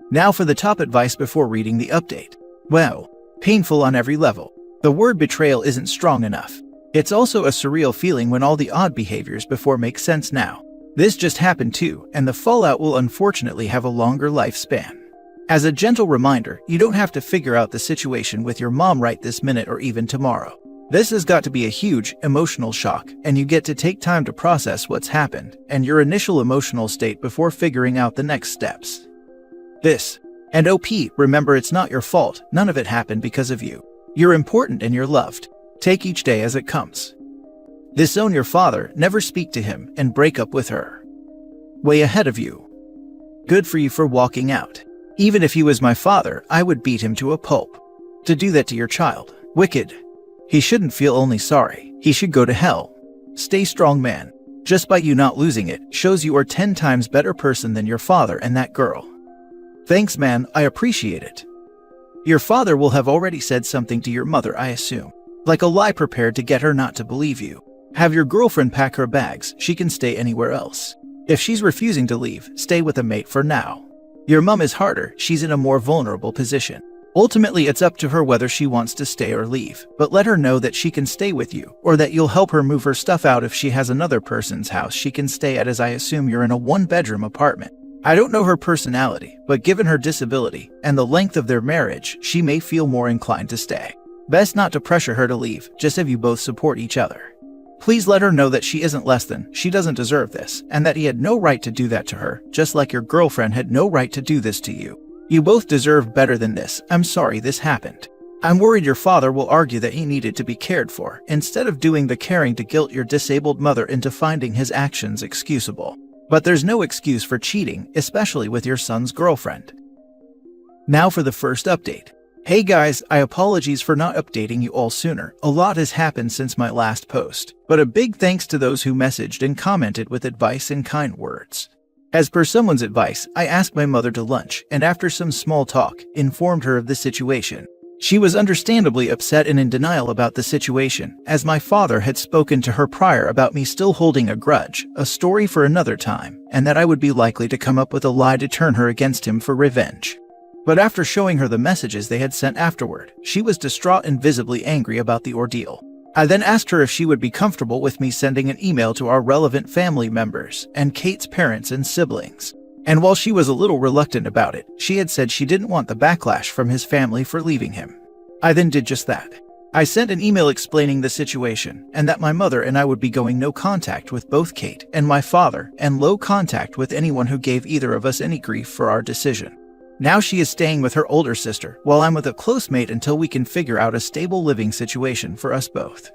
Now for the top advice before reading the update. Wow, painful on every level. The word betrayal isn't strong enough. It's also a surreal feeling when all the odd behaviors before make sense now. This just happened too, and the fallout will unfortunately have a longer lifespan. As a gentle reminder, you don't have to figure out the situation with your mom right this minute or even tomorrow. This has got to be a huge emotional shock, and you get to take time to process what's happened and your initial emotional state before figuring out the next steps. And remember, it's not your fault. None of it happened because of you. You're important and you're loved. Take each day as it comes. Disown your father, never speak to him, and break up with her. Way ahead of you. Good for you for walking out. Even if he was my father, I would beat him to a pulp. To do that to your child. Wicked. He shouldn't feel only sorry. He should go to hell. Stay strong, man. Just by you not losing it, shows you are 10 times better person than your father and that girl. Thanks, man, I appreciate it. Your father will have already said something to your mother, I assume. Like a lie prepared to get her not to believe you. Have your girlfriend pack her bags, she can stay anywhere else. If she's refusing to leave, stay with a mate for now. Your mom is harder, she's in a more vulnerable position. Ultimately, it's up to her whether she wants to stay or leave, but let her know that she can stay with you, or that you'll help her move her stuff out if she has another person's house she can stay at, as I assume you're in a 1-bedroom apartment. I don't know her personality, but given her disability and the length of their marriage, she may feel more inclined to stay. Best not to pressure her to leave, just have you both support each other. Please let her know that she isn't less than, she doesn't deserve this, and that he had no right to do that to her, just like your girlfriend had no right to do this to you. You both deserve better than this. I'm sorry this happened. I'm worried your father will argue that he needed to be cared for, instead of doing the caring to guilt your disabled mother into finding his actions excusable. But there's no excuse for cheating, especially with your son's girlfriend. Now for the first update. Hey guys, I apologize for not updating you all sooner. A lot has happened since my last post, but a big thanks to those who messaged and commented with advice and kind words. As per someone's advice, I asked my mother to lunch, and after some small talk, informed her of the situation. She was understandably upset and in denial about the situation, as my father had spoken to her prior about me still holding a grudge, a story for another time, and that I would be likely to come up with a lie to turn her against him for revenge. But after showing her the messages they had sent afterward, she was distraught and visibly angry about the ordeal. I then asked her if she would be comfortable with me sending an email to our relevant family members and Kate's parents and siblings. And while she was a little reluctant about it, she had said she didn't want the backlash from his family for leaving him. I then did just that. I sent an email explaining the situation and that my mother and I would be going no contact with both Kate and my father and low contact with anyone who gave either of us any grief for our decision. Now she is staying with her older sister, while I'm with a close mate until we can figure out a stable living situation for us both.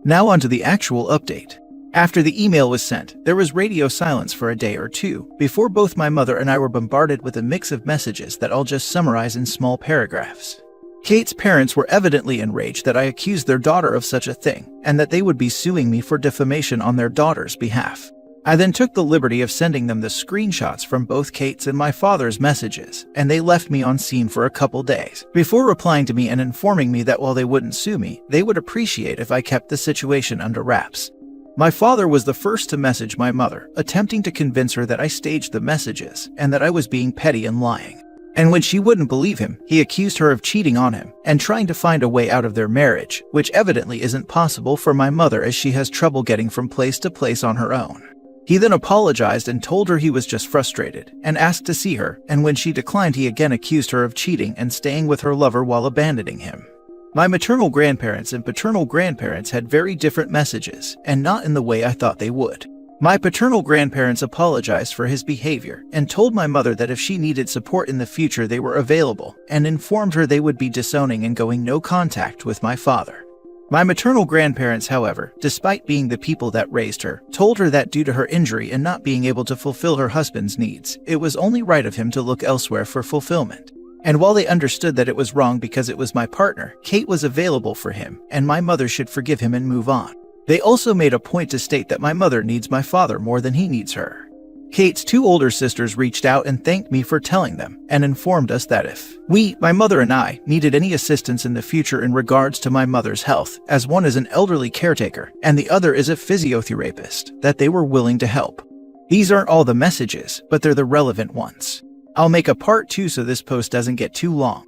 Now onto the actual update. After the email was sent, there was radio silence for a day or two, before both my mother and I were bombarded with a mix of messages that I'll just summarize in small paragraphs. Kate's parents were evidently enraged that I accused their daughter of such a thing, and that they would be suing me for defamation on their daughter's behalf. I then took the liberty of sending them the screenshots from both Kate's and my father's messages, and they left me on scene for a couple days, before replying to me and informing me that while they wouldn't sue me, they would appreciate if I kept the situation under wraps. My father was the first to message my mother, attempting to convince her that I staged the messages, and that I was being petty and lying. And when she wouldn't believe him, he accused her of cheating on him, and trying to find a way out of their marriage, which evidently isn't possible for my mother as she has trouble getting from place to place on her own. He then apologized and told her he was just frustrated, and asked to see her, and when she declined he again accused her of cheating and staying with her lover while abandoning him. My maternal grandparents and paternal grandparents had very different messages, and not in the way I thought they would. My paternal grandparents apologized for his behavior, and told my mother that if she needed support in the future they were available, and informed her they would be disowning and going no contact with my father. My maternal grandparents, however, despite being the people that raised her, told her that due to her injury and not being able to fulfill her husband's needs, it was only right of him to look elsewhere for fulfillment. And while they understood that it was wrong because it was my partner, Kate was available for him, and my mother should forgive him and move on. They also made a point to state that my mother needs my father more than he needs her. Kate's 2 older sisters reached out and thanked me for telling them, and informed us that if my mother and I, needed any assistance in the future in regards to my mother's health, as one is an elderly caretaker and the other is a physiotherapist, that they were willing to help. These aren't all the messages, but they're the relevant ones. I'll make a part 2 so this post doesn't get too long.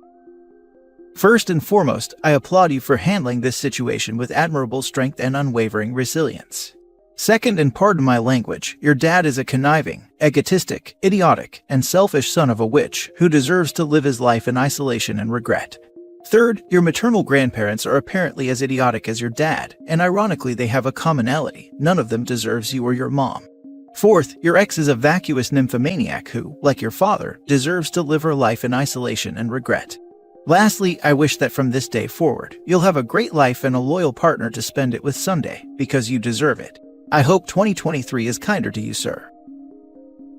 First and foremost, I applaud you for handling this situation with admirable strength and unwavering resilience. Second, and pardon my language, your dad is a conniving, egotistic, idiotic, and selfish son of a witch who deserves to live his life in isolation and regret. Third, your maternal grandparents are apparently as idiotic as your dad, and ironically they have a commonality: none of them deserves you or your mom. Fourth, your ex is a vacuous nymphomaniac who, like your father, deserves to live her life in isolation and regret. Lastly, I wish that from this day forward, you'll have a great life and a loyal partner to spend it with someday, because you deserve it. I hope 2023 is kinder to you, sir.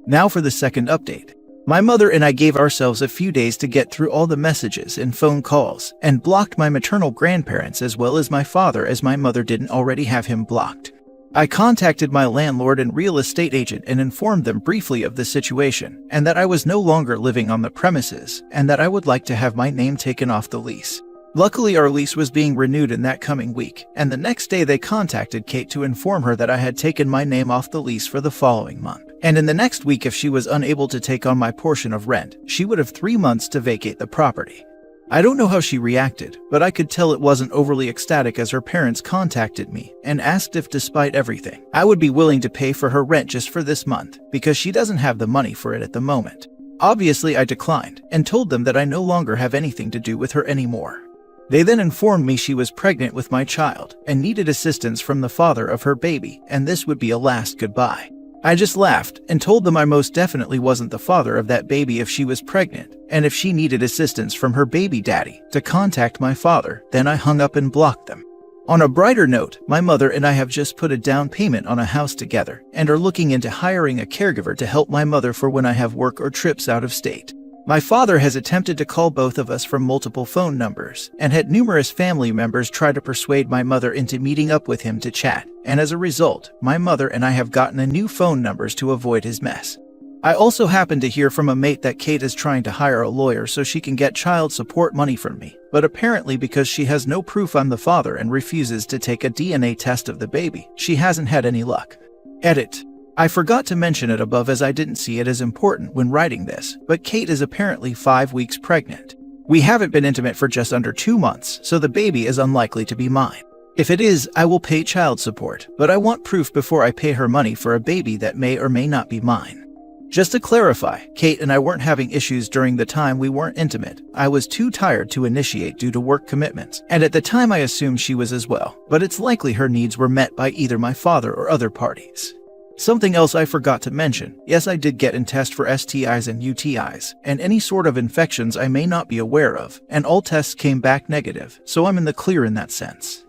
Now for the second update. My mother and I gave ourselves a few days to get through all the messages and phone calls, and blocked my maternal grandparents as well as my father, as my mother didn't already have him blocked. I contacted my landlord and real estate agent and informed them briefly of the situation, and that I was no longer living on the premises, and that I would like to have my name taken off the lease. Luckily, our lease was being renewed in that coming week, and the next day they contacted Kate to inform her that I had taken my name off the lease for the following month. And in the next week, if she was unable to take on my portion of rent, she would have 3 months to vacate the property. I don't know how she reacted, but I could tell it wasn't overly ecstatic, as her parents contacted me and asked if, despite everything, I would be willing to pay for her rent just for this month, because she doesn't have the money for it at the moment. Obviously, I declined and told them that I no longer have anything to do with her anymore. They then informed me she was pregnant with my child and needed assistance from the father of her baby, and this would be a last goodbye. I just laughed and told them I most definitely wasn't the father of that baby if she was pregnant, and if she needed assistance from her baby daddy to contact my father. Then I hung up and blocked them. On a brighter note, my mother and I have just put a down payment on a house together and are looking into hiring a caregiver to help my mother for when I have work or trips out of state. My father has attempted to call both of us from multiple phone numbers and had numerous family members try to persuade my mother into meeting up with him to chat, and as a result, my mother and I have gotten a new phone numbers to avoid his mess. I also happened to hear from a mate that Kate is trying to hire a lawyer so she can get child support money from me, but apparently because she has no proof I'm the father and refuses to take a DNA test of the baby, she hasn't had any luck. Edit. I forgot to mention it above as I didn't see it as important when writing this, but Kate is apparently 5 weeks pregnant. We haven't been intimate for just under 2 months, so the baby is unlikely to be mine. If it is, I will pay child support, but I want proof before I pay her money for a baby that may or may not be mine. Just to clarify, Kate and I weren't having issues during the time we weren't intimate. I was too tired to initiate due to work commitments, and at the time I assumed she was as well, but it's likely her needs were met by either my father or other parties. Something else I forgot to mention, yes, I did get in test for STIs and UTIs, and any sort of infections I may not be aware of, and all tests came back negative, so I'm in the clear in that sense.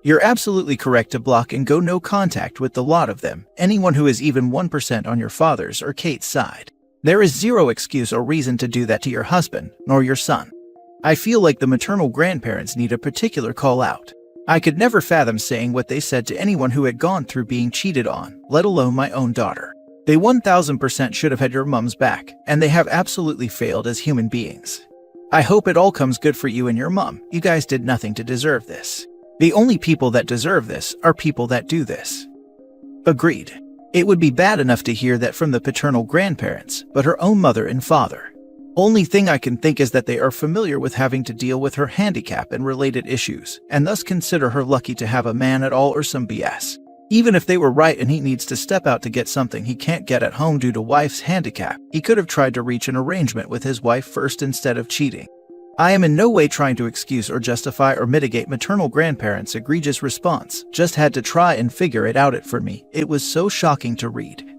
You're absolutely correct to block and go no contact with the lot of them, anyone who is even 1% on your father's or Kate's side. There is zero excuse or reason to do that to your husband, nor your son. I feel like the maternal grandparents need a particular call out. I could never fathom saying what they said to anyone who had gone through being cheated on, let alone my own daughter. They 1000% should have had your mom's back, and they have absolutely failed as human beings. I hope it all comes good for you and your mom. You guys did nothing to deserve this. The only people that deserve this are people that do this. Agreed. It would be bad enough to hear that from the paternal grandparents, but her own mother and father. Only thing I can think is that they are familiar with having to deal with her handicap and related issues, and thus consider her lucky to have a man at all or some BS. Even if they were right and he needs to step out to get something he can't get at home due to wife's handicap, he could have tried to reach an arrangement with his wife first instead of cheating. I am in no way trying to excuse or justify or mitigate maternal grandparents' egregious response, just had to try and figure it out. For me, it was so shocking to read.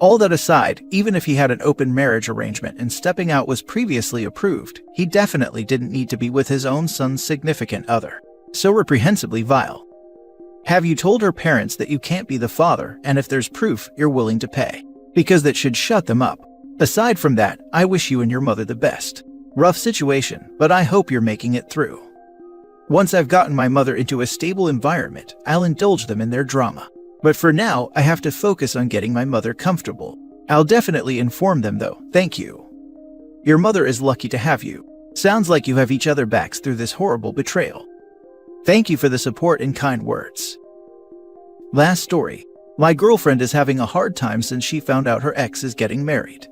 All that aside, even if he had an open marriage arrangement and stepping out was previously approved, he definitely didn't need to be with his own son's significant other. So reprehensibly vile. Have you told her parents that you can't be the father, and if there's proof, you're willing to pay? Because that should shut them up. Aside from that, I wish you and your mother the best. Rough situation, but I hope you're making it through. Once I've gotten my mother into a stable environment, I'll indulge them in their drama. But for now, I have to focus on getting my mother comfortable. I'll definitely inform them though, thank you. Your mother is lucky to have you. Sounds like you have each other backs through this horrible betrayal. Thank you for the support and kind words. Last story. My girlfriend is having a hard time since she found out her ex is getting married.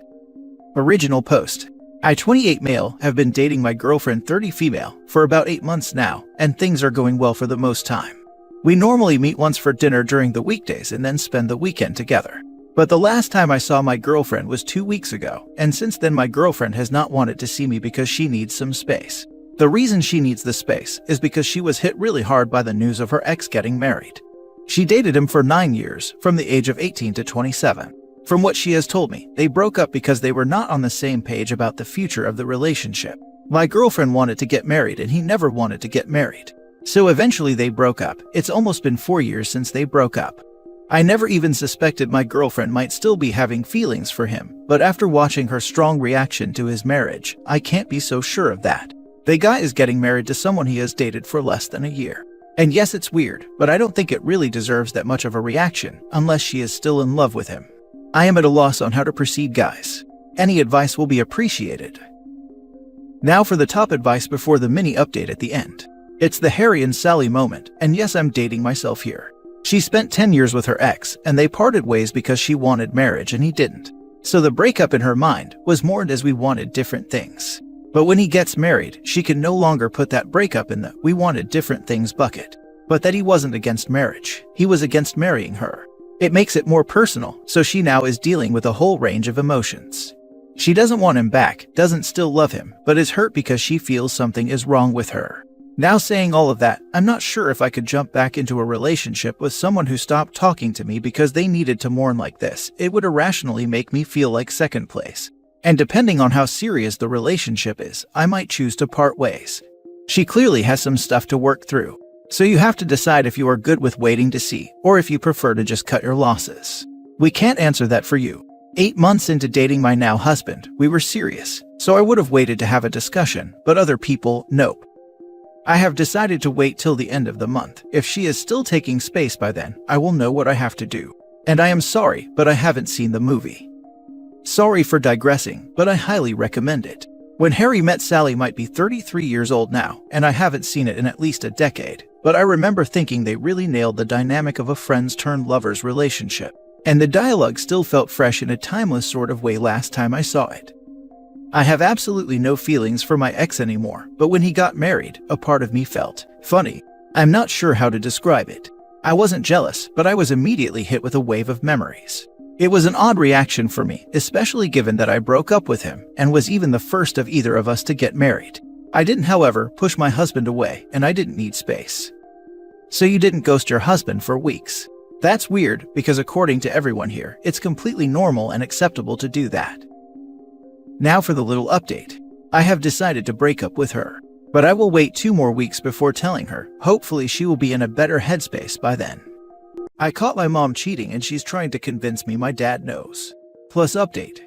Original post. I, 28 male, have been dating my girlfriend, 30 female, for about 8 months now, and things are going well for the most time. We normally meet once for dinner during the weekdays and then spend the weekend together. But the last time I saw my girlfriend was 2 weeks ago, and since then my girlfriend has not wanted to see me because she needs some space. The reason she needs the space is because she was hit really hard by the news of her ex getting married. She dated him for 9 years, from the age of 18 to 27. From what she has told me, they broke up because they were not on the same page about the future of the relationship. My girlfriend wanted to get married and he never wanted to get married. So eventually they broke up. It's almost been 4 years since they broke up. I never even suspected my girlfriend might still be having feelings for him, but after watching her strong reaction to his marriage, I can't be so sure of that. The guy is getting married to someone he has dated for less than a year. And yes, it's weird, but I don't think it really deserves that much of a reaction, unless she is still in love with him. I am at a loss on how to proceed, guys. Any advice will be appreciated. Now for the top advice before the mini update at the end. It's the Harry and Sally moment, and yes, I'm dating myself here. She spent 10 years with her ex, and they parted ways because she wanted marriage and he didn't. So the breakup in her mind was mourned as we wanted different things. But when he gets married, she can no longer put that breakup in the "we wanted different things" bucket. But that he wasn't against marriage, he was against marrying her. It makes it more personal, so she now is dealing with a whole range of emotions. She doesn't want him back, doesn't still love him, but is hurt because she feels something is wrong with her. Now saying all of that, I'm not sure if I could jump back into a relationship with someone who stopped talking to me because they needed to mourn like this. It would irrationally make me feel like second place. And depending on how serious the relationship is, I might choose to part ways. She clearly has some stuff to work through. So you have to decide if you are good with waiting to see, or if you prefer to just cut your losses. We can't answer that for you. 8 months into dating my now husband, we were serious, so I would have waited to have a discussion, but other people, nope. I have decided to wait till the end of the month. If she is still taking space by then, I will know what I have to do. And I am sorry, but I haven't seen the movie. Sorry for digressing, but I highly recommend it. When Harry Met Sally might be 33 years old now, and I haven't seen it in at least a decade, but I remember thinking they really nailed the dynamic of a friends-turned-lovers relationship. And the dialogue still felt fresh in a timeless sort of way last time I saw it. I have absolutely no feelings for my ex anymore, but when he got married, a part of me felt funny. I'm not sure how to describe it. I wasn't jealous, but I was immediately hit with a wave of memories. It was an odd reaction for me, especially given that I broke up with him and was even the first of either of us to get married. I didn't, however, push my husband away, and I didn't need space. So you didn't ghost your husband for weeks. That's weird, because according to everyone here, it's completely normal and acceptable to do that. Now for the little update. I have decided to break up with her, but I will wait 2 more weeks before telling her. Hopefully she will be in a better headspace by then. I caught my mom cheating and she's trying to convince me my dad knows. Plus update.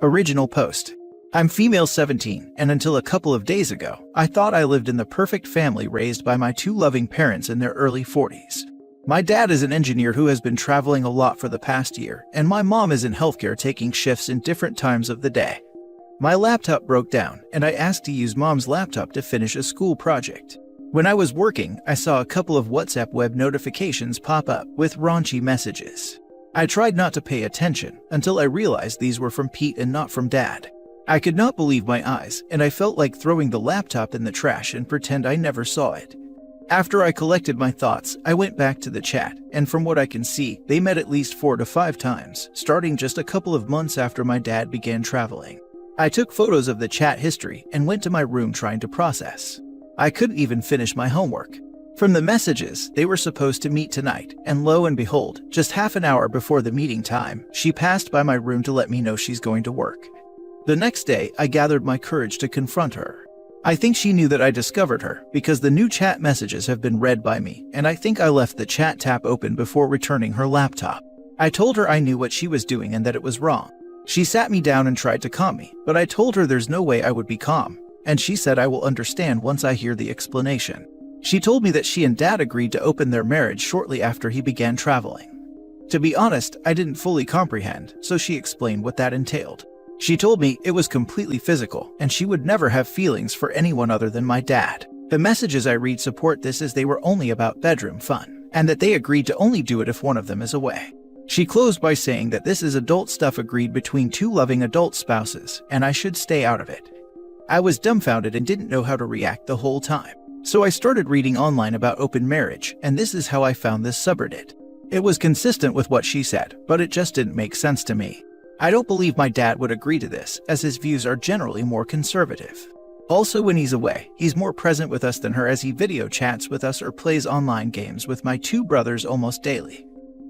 Original post. I'm female 17, and until a couple of days ago, I thought I lived in the perfect family raised by my 2 loving parents in their early 40s. My dad is an engineer who has been traveling a lot for the past year, and my mom is in healthcare taking shifts in different times of the day. My laptop broke down, and I asked to use mom's laptop to finish a school project. When I was working, I saw a couple of WhatsApp web notifications pop up with raunchy messages. I tried not to pay attention until I realized these were from Pete and not from Dad. I could not believe my eyes, and I felt like throwing the laptop in the trash and pretend I never saw it. After I collected my thoughts, I went back to the chat, and from what I can see, they met at least 4 to 5 times, starting just a couple of months after my dad began traveling. I took photos of the chat history and went to my room trying to process. I couldn't even finish my homework. From the messages, they were supposed to meet tonight, and lo and behold, just half an hour before the meeting time, she passed by my room to let me know she's going to work. The next day, I gathered my courage to confront her. I think she knew that I discovered her, because the new chat messages have been read by me, and I think I left the chat tab open before returning her laptop. I told her I knew what she was doing and that it was wrong. She sat me down and tried to calm me, but I told her there's no way I would be calm, and she said I will understand once I hear the explanation. She told me that she and Dad agreed to open their marriage shortly after he began traveling. To be honest, I didn't fully comprehend, so she explained what that entailed. She told me it was completely physical, and she would never have feelings for anyone other than my dad. The messages I read support this, as they were only about bedroom fun, and that they agreed to only do it if one of them is away. She closed by saying that this is adult stuff agreed between 2 loving adult spouses, and I should stay out of it. I was dumbfounded and didn't know how to react the whole time. So I started reading online about open marriage, and this is how I found this subreddit. It was consistent with what she said, but it just didn't make sense to me. I don't believe my dad would agree to this, as his views are generally more conservative. Also, when he's away, he's more present with us than her, as he video chats with us or plays online games with my 2 brothers almost daily.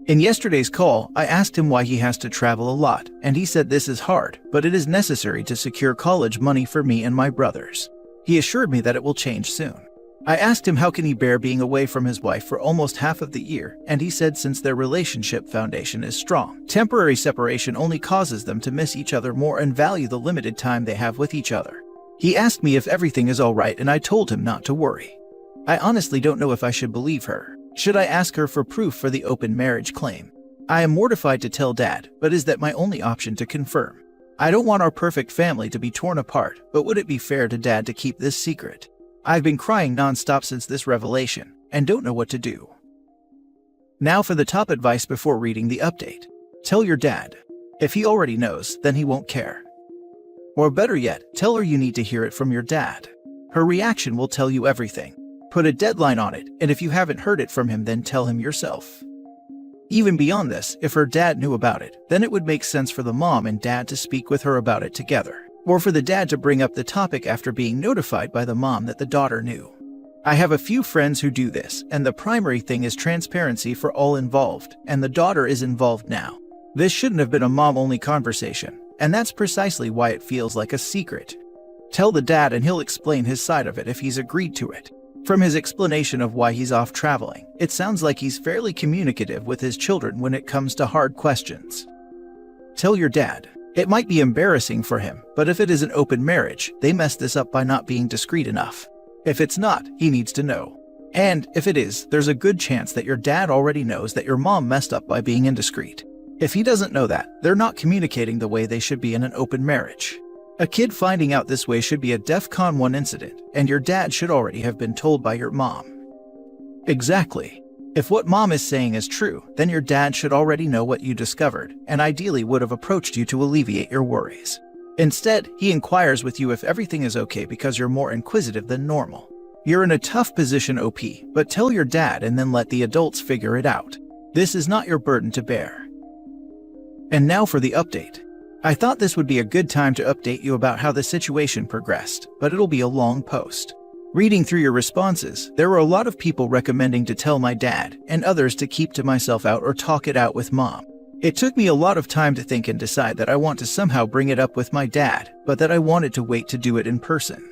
In yesterday's call, I asked him why he has to travel a lot, and he said this is hard, but it is necessary to secure college money for me and my brothers. He assured me that it will change soon. I asked him how can he bear being away from his wife for almost half of the year, and he said since their relationship foundation is strong, temporary separation only causes them to miss each other more and value the limited time they have with each other. He asked me if everything is alright and I told him not to worry. I honestly don't know if I should believe her. Should I ask her for proof for the open marriage claim? I am mortified to tell Dad, but is that my only option to confirm? I don't want our perfect family to be torn apart, but would it be fair to Dad to keep this secret? I've been crying nonstop since this revelation, and don't know what to do. Now for the top advice before reading the update. Tell your dad. If he already knows, then he won't care. Or better yet, tell her you need to hear it from your dad. Her reaction will tell you everything. Put a deadline on it, and if you haven't heard it from him, then tell him yourself. Even beyond this, if her dad knew about it, then it would make sense for the mom and dad to speak with her about it together, or for the dad to bring up the topic after being notified by the mom that the daughter knew. I have a few friends who do this, and the primary thing is transparency for all involved, and the daughter is involved now. This shouldn't have been a mom-only conversation, and that's precisely why it feels like a secret. Tell the dad and he'll explain his side of it if he's agreed to it. From his explanation of why he's off traveling, it sounds like he's fairly communicative with his children when it comes to hard questions. Tell your dad. It might be embarrassing for him, but if it is an open marriage, they messed this up by not being discreet enough. If it's not, he needs to know. And if it is, there's a good chance that your dad already knows that your mom messed up by being indiscreet. If he doesn't know that, they're not communicating the way they should be in an open marriage. A kid finding out this way should be a DEFCON 1 incident, and your dad should already have been told by your mom. Exactly. If what mom is saying is true, then your dad should already know what you discovered, and ideally would have approached you to alleviate your worries. Instead, he inquires with you if everything is okay because you're more inquisitive than normal. You're in a tough position, OP, but tell your dad and then let the adults figure it out. This is not your burden to bear. And now for the update. I thought this would be a good time to update you about how the situation progressed, but it'll be a long post. Reading through your responses, there were a lot of people recommending to tell my dad, and others to keep to myself out or talk it out with mom. It took me a lot of time to think and decide that I want to somehow bring it up with my dad, but that I wanted to wait to do it in person.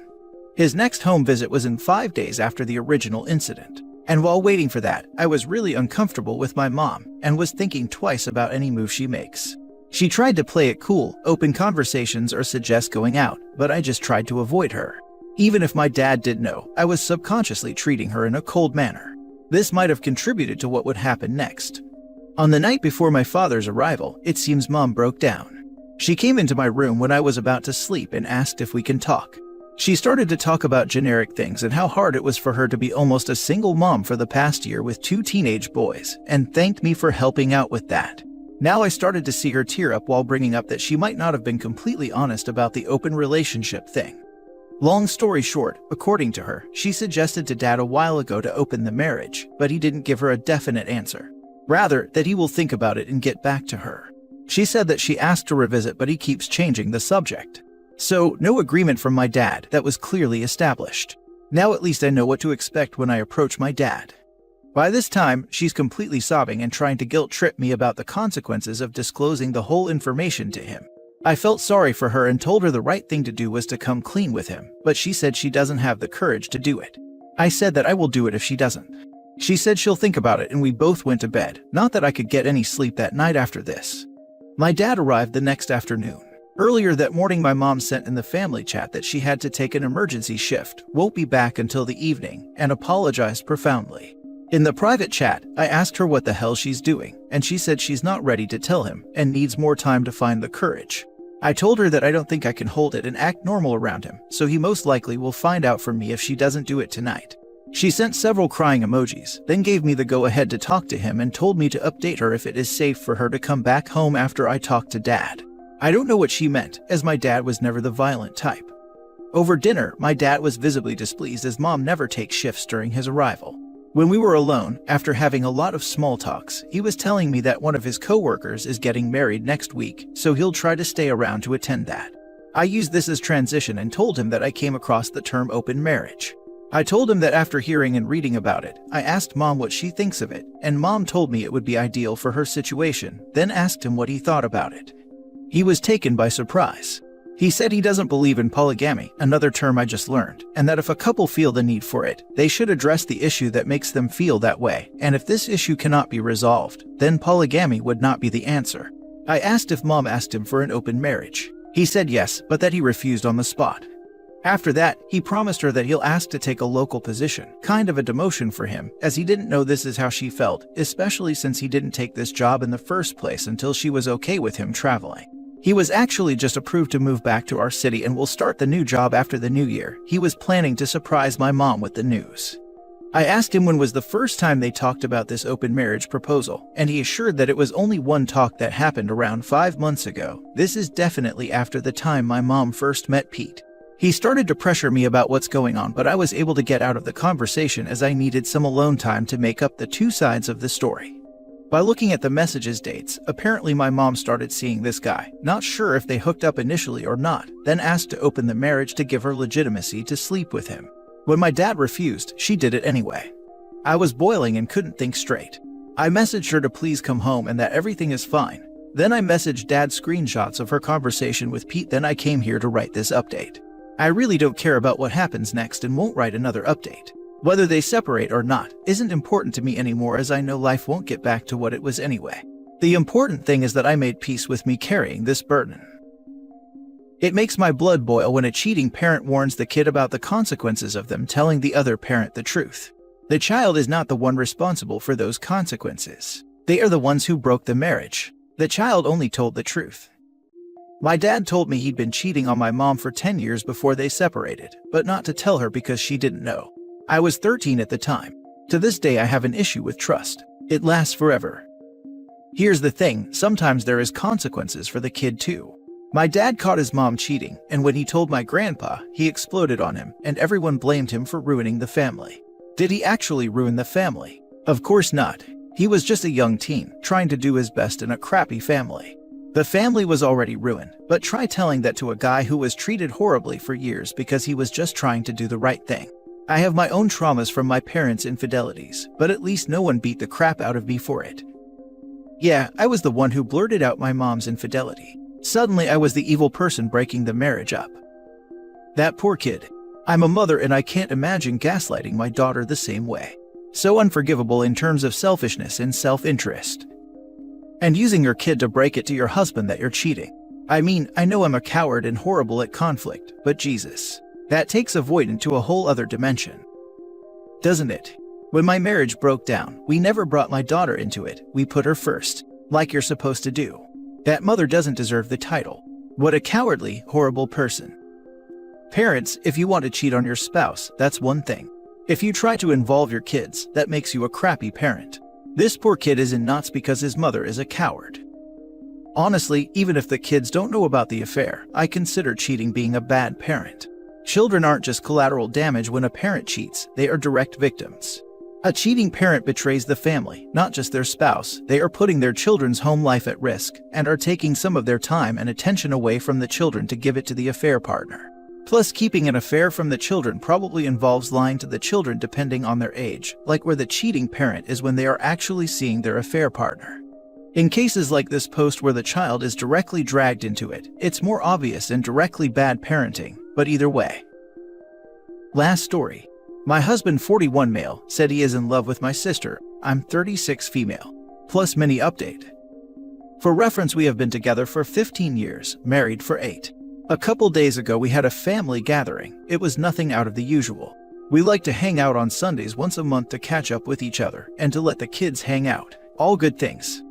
His next home visit was in 5 days after the original incident, and while waiting for that, I was really uncomfortable with my mom and was thinking twice about any move she makes. She tried to play it cool, open conversations or suggest going out, but I just tried to avoid her. Even if my dad did know, I was subconsciously treating her in a cold manner. This might have contributed to what would happen next. On the night before my father's arrival, it seems mom broke down. She came into my room when I was about to sleep and asked if we can talk. She started to talk about generic things and how hard it was for her to be almost a single mom for the past year with 2 teenage boys, and thanked me for helping out with that. Now I started to see her tear up while bringing up that she might not have been completely honest about the open relationship thing. Long story short, according to her, she suggested to Dad a while ago to open the marriage, but he didn't give her a definite answer. Rather, that he will think about it and get back to her. She said that she asked to revisit, but he keeps changing the subject. So, no agreement from my dad that was clearly established. Now at least I know what to expect when I approach my dad. By this time, she's completely sobbing and trying to guilt-trip me about the consequences of disclosing the whole information to him. I felt sorry for her and told her the right thing to do was to come clean with him, but she said she doesn't have the courage to do it. I said that I will do it if she doesn't. She said she'll think about it and we both went to bed, not that I could get any sleep that night after this. My dad arrived the next afternoon. Earlier that morning my mom sent in the family chat that she had to take an emergency shift, won't be back until the evening, and apologized profoundly. In the private chat, I asked her what the hell she's doing, and she said she's not ready to tell him and needs more time to find the courage. I told her that I don't think I can hold it and act normal around him, so he most likely will find out from me if she doesn't do it tonight. She sent several crying emojis, then gave me the go-ahead to talk to him and told me to update her if it is safe for her to come back home after I talk to Dad. I don't know what she meant, as my dad was never the violent type. Over dinner, my dad was visibly displeased as mom never takes shifts during his arrival. When we were alone, after having a lot of small talks, he was telling me that one of his co-workers is getting married next week, so he'll try to stay around to attend that. I used this as transition and told him that I came across the term open marriage. I told him that after hearing and reading about it, I asked Mom what she thinks of it, and Mom told me it would be ideal for her situation, then asked him what he thought about it. He was taken by surprise. He said he doesn't believe in polygamy, another term I just learned, and that if a couple feel the need for it, they should address the issue that makes them feel that way, and if this issue cannot be resolved, then polygamy would not be the answer. I asked if Mom asked him for an open marriage. He said yes, but that he refused on the spot. After that, he promised her that he'll ask to take a local position, kind of a demotion for him, as he didn't know this is how she felt, especially since he didn't take this job in the first place until she was okay with him traveling. He was actually just approved to move back to our city and will start the new job after the new year. He was planning to surprise my mom with the news. I asked him when was the first time they talked about this open marriage proposal, and he assured that it was only one talk that happened around 5 months ago. This is definitely after the time my mom first met Pete. He started to pressure me about what's going on, but I was able to get out of the conversation as I needed some alone time to make up the two sides of the story. By looking at the messages dates, apparently my mom started seeing this guy, not sure if they hooked up initially or not, then asked to open the marriage to give her legitimacy to sleep with him. When my dad refused, she did it anyway. I was boiling and couldn't think straight. I messaged her to please come home and that everything is fine. Then I messaged Dad screenshots of her conversation with Pete, then I came here to write this update. I really don't care about what happens next and won't write another update. Whether they separate or not isn't important to me anymore, as I know life won't get back to what it was anyway. The important thing is that I made peace with me carrying this burden. It makes my blood boil when a cheating parent warns the kid about the consequences of them telling the other parent the truth. The child is not the one responsible for those consequences. They are the ones who broke the marriage. The child only told the truth. My dad told me he'd been cheating on my mom for 10 years before they separated, but not to tell her because she didn't know. I was 13 at the time. To this day I have an issue with trust. It lasts forever. Here's the thing, sometimes there is consequences for the kid too. My dad caught his mom cheating, and when he told my grandpa, he exploded on him, and everyone blamed him for ruining the family. Did he actually ruin the family? Of course not. He was just a young teen, trying to do his best in a crappy family. The family was already ruined, but try telling that to a guy who was treated horribly for years because he was just trying to do the right thing. I have my own traumas from my parents' infidelities, but at least no one beat the crap out of me for it. Yeah, I was the one who blurted out my mom's infidelity. Suddenly I was the evil person breaking the marriage up. That poor kid. I'm a mother and I can't imagine gaslighting my daughter the same way. So unforgivable in terms of selfishness and self-interest. And using your kid to break it to your husband that you're cheating. I mean, I know I'm a coward and horrible at conflict, but Jesus. That takes avoidance to a whole other dimension. Doesn't it? When my marriage broke down, we never brought my daughter into it, we put her first, like you're supposed to do. That mother doesn't deserve the title. What a cowardly, horrible person. Parents, if you want to cheat on your spouse, that's one thing. If you try to involve your kids, that makes you a crappy parent. This poor kid is in knots because his mother is a coward. Honestly, even if the kids don't know about the affair, I consider cheating being a bad parent. Children aren't just collateral damage when a parent cheats, they are direct victims. A cheating parent betrays the family, not just their spouse. They are putting their children's home life at risk and are taking some of their time and attention away from the children to give it to the affair partner. Plus, keeping an affair from the children probably involves lying to the children depending on their age, like where the cheating parent is when they are actually seeing their affair partner. In cases like this post where the child is directly dragged into it, it's more obvious and directly bad parenting, but either way. Last story. My husband, 41 male, said he is in love with my sister. I'm 36 female. Plus mini update. For reference, we have been together for 15 years, married for 8. A couple days ago we had a family gathering. It was nothing out of the usual. We like to hang out on Sundays once a month to catch up with each other and to let the kids hang out. All good things.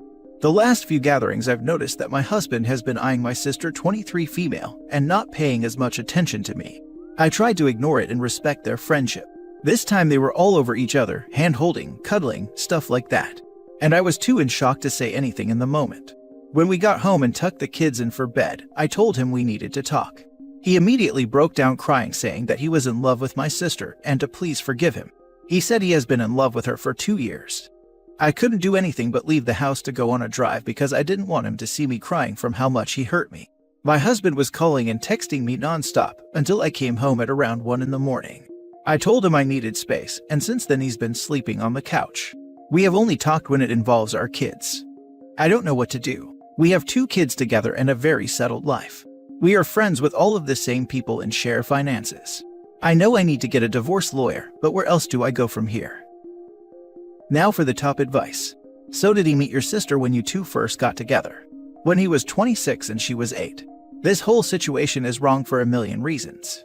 The last few gatherings I've noticed that my husband has been eyeing my sister, 23 female, and not paying as much attention to me. I tried to ignore it and respect their friendship. This time they were all over each other, hand-holding, cuddling, stuff like that. And I was too in shock to say anything in the moment. When we got home and tucked the kids in for bed, I told him we needed to talk. He immediately broke down crying, saying that he was in love with my sister and to please forgive him. He said he has been in love with her for 2 years. I couldn't do anything but leave the house to go on a drive because I didn't want him to see me crying from how much he hurt me. My husband was calling and texting me nonstop until I came home at around 1 in the morning. I told him I needed space, and since then he's been sleeping on the couch. We have only talked when it involves our kids. I don't know what to do. We have 2 kids together and a very settled life. We are friends with all of the same people and share finances. I know I need to get a divorce lawyer, but where else do I go from here? Now for the top advice. So did he meet your sister when you two first got together? When he was 26 and she was 8. This whole situation is wrong for a million reasons.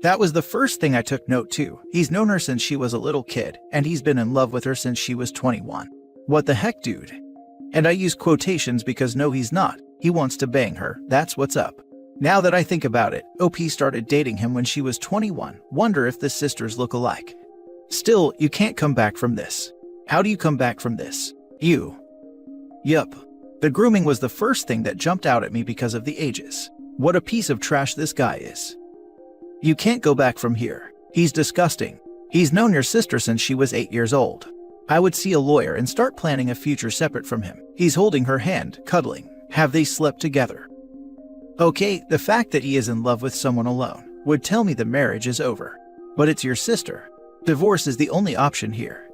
That was the first thing I took note to. He's known her since she was a little kid, and he's been in love with her since she was 21. What the heck, dude? And I use quotations because no, he's not. He wants to bang her, that's what's up. Now that I think about it, OP started dating him when she was 21. Wonder if the sisters look alike. Still, you can't come back from this. How do you come back from this? Yup. The grooming was the first thing that jumped out at me because of the ages. What a piece of trash this guy is. You can't go back from here. He's disgusting. He's known your sister since she was 8 years old. I would see a lawyer and start planning a future separate from him. He's holding her hand, cuddling. Have they slept together? Okay, the fact that he is in love with someone alone would tell me the marriage is over. But it's your sister. Divorce is the only option here.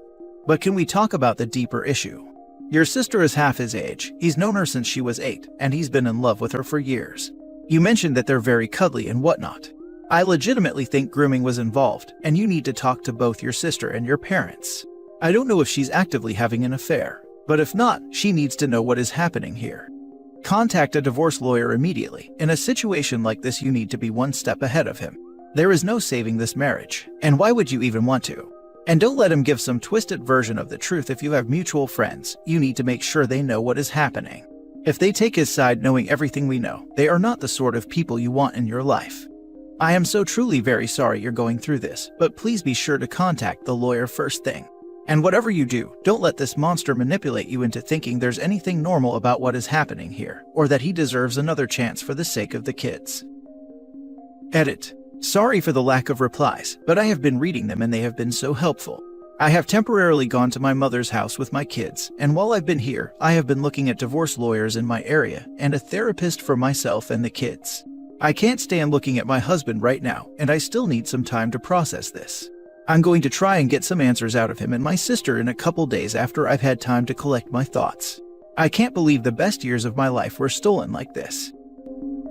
But can we talk about the deeper issue? Your sister is half his age. He's known her since she was 8, and he's been in love with her for years. You mentioned that they're very cuddly and whatnot. I legitimately think grooming was involved, and you need to talk to both your sister and your parents. I don't know if she's actively having an affair, but if not, she needs to know what is happening here. Contact a divorce lawyer immediately. In a situation like this, you need to be one step ahead of him. There is no saving this marriage, and why would you even want to? And don't let him give some twisted version of the truth. If you have mutual friends, you need to make sure they know what is happening. If they take his side knowing everything we know, they are not the sort of people you want in your life. I am so truly very sorry you're going through this, but please be sure to contact the lawyer first thing. And whatever you do, don't let this monster manipulate you into thinking there's anything normal about what is happening here, or that he deserves another chance for the sake of the kids. Edit. Sorry for the lack of replies, but I have been reading them and they have been so helpful. I have temporarily gone to my mother's house with my kids, and while I've been here, I have been looking at divorce lawyers in my area and a therapist for myself and the kids. I can't stand looking at my husband right now, and I still need some time to process this. I'm going to try and get some answers out of him and my sister in a couple days after I've had time to collect my thoughts. I can't believe the best years of my life were stolen like this.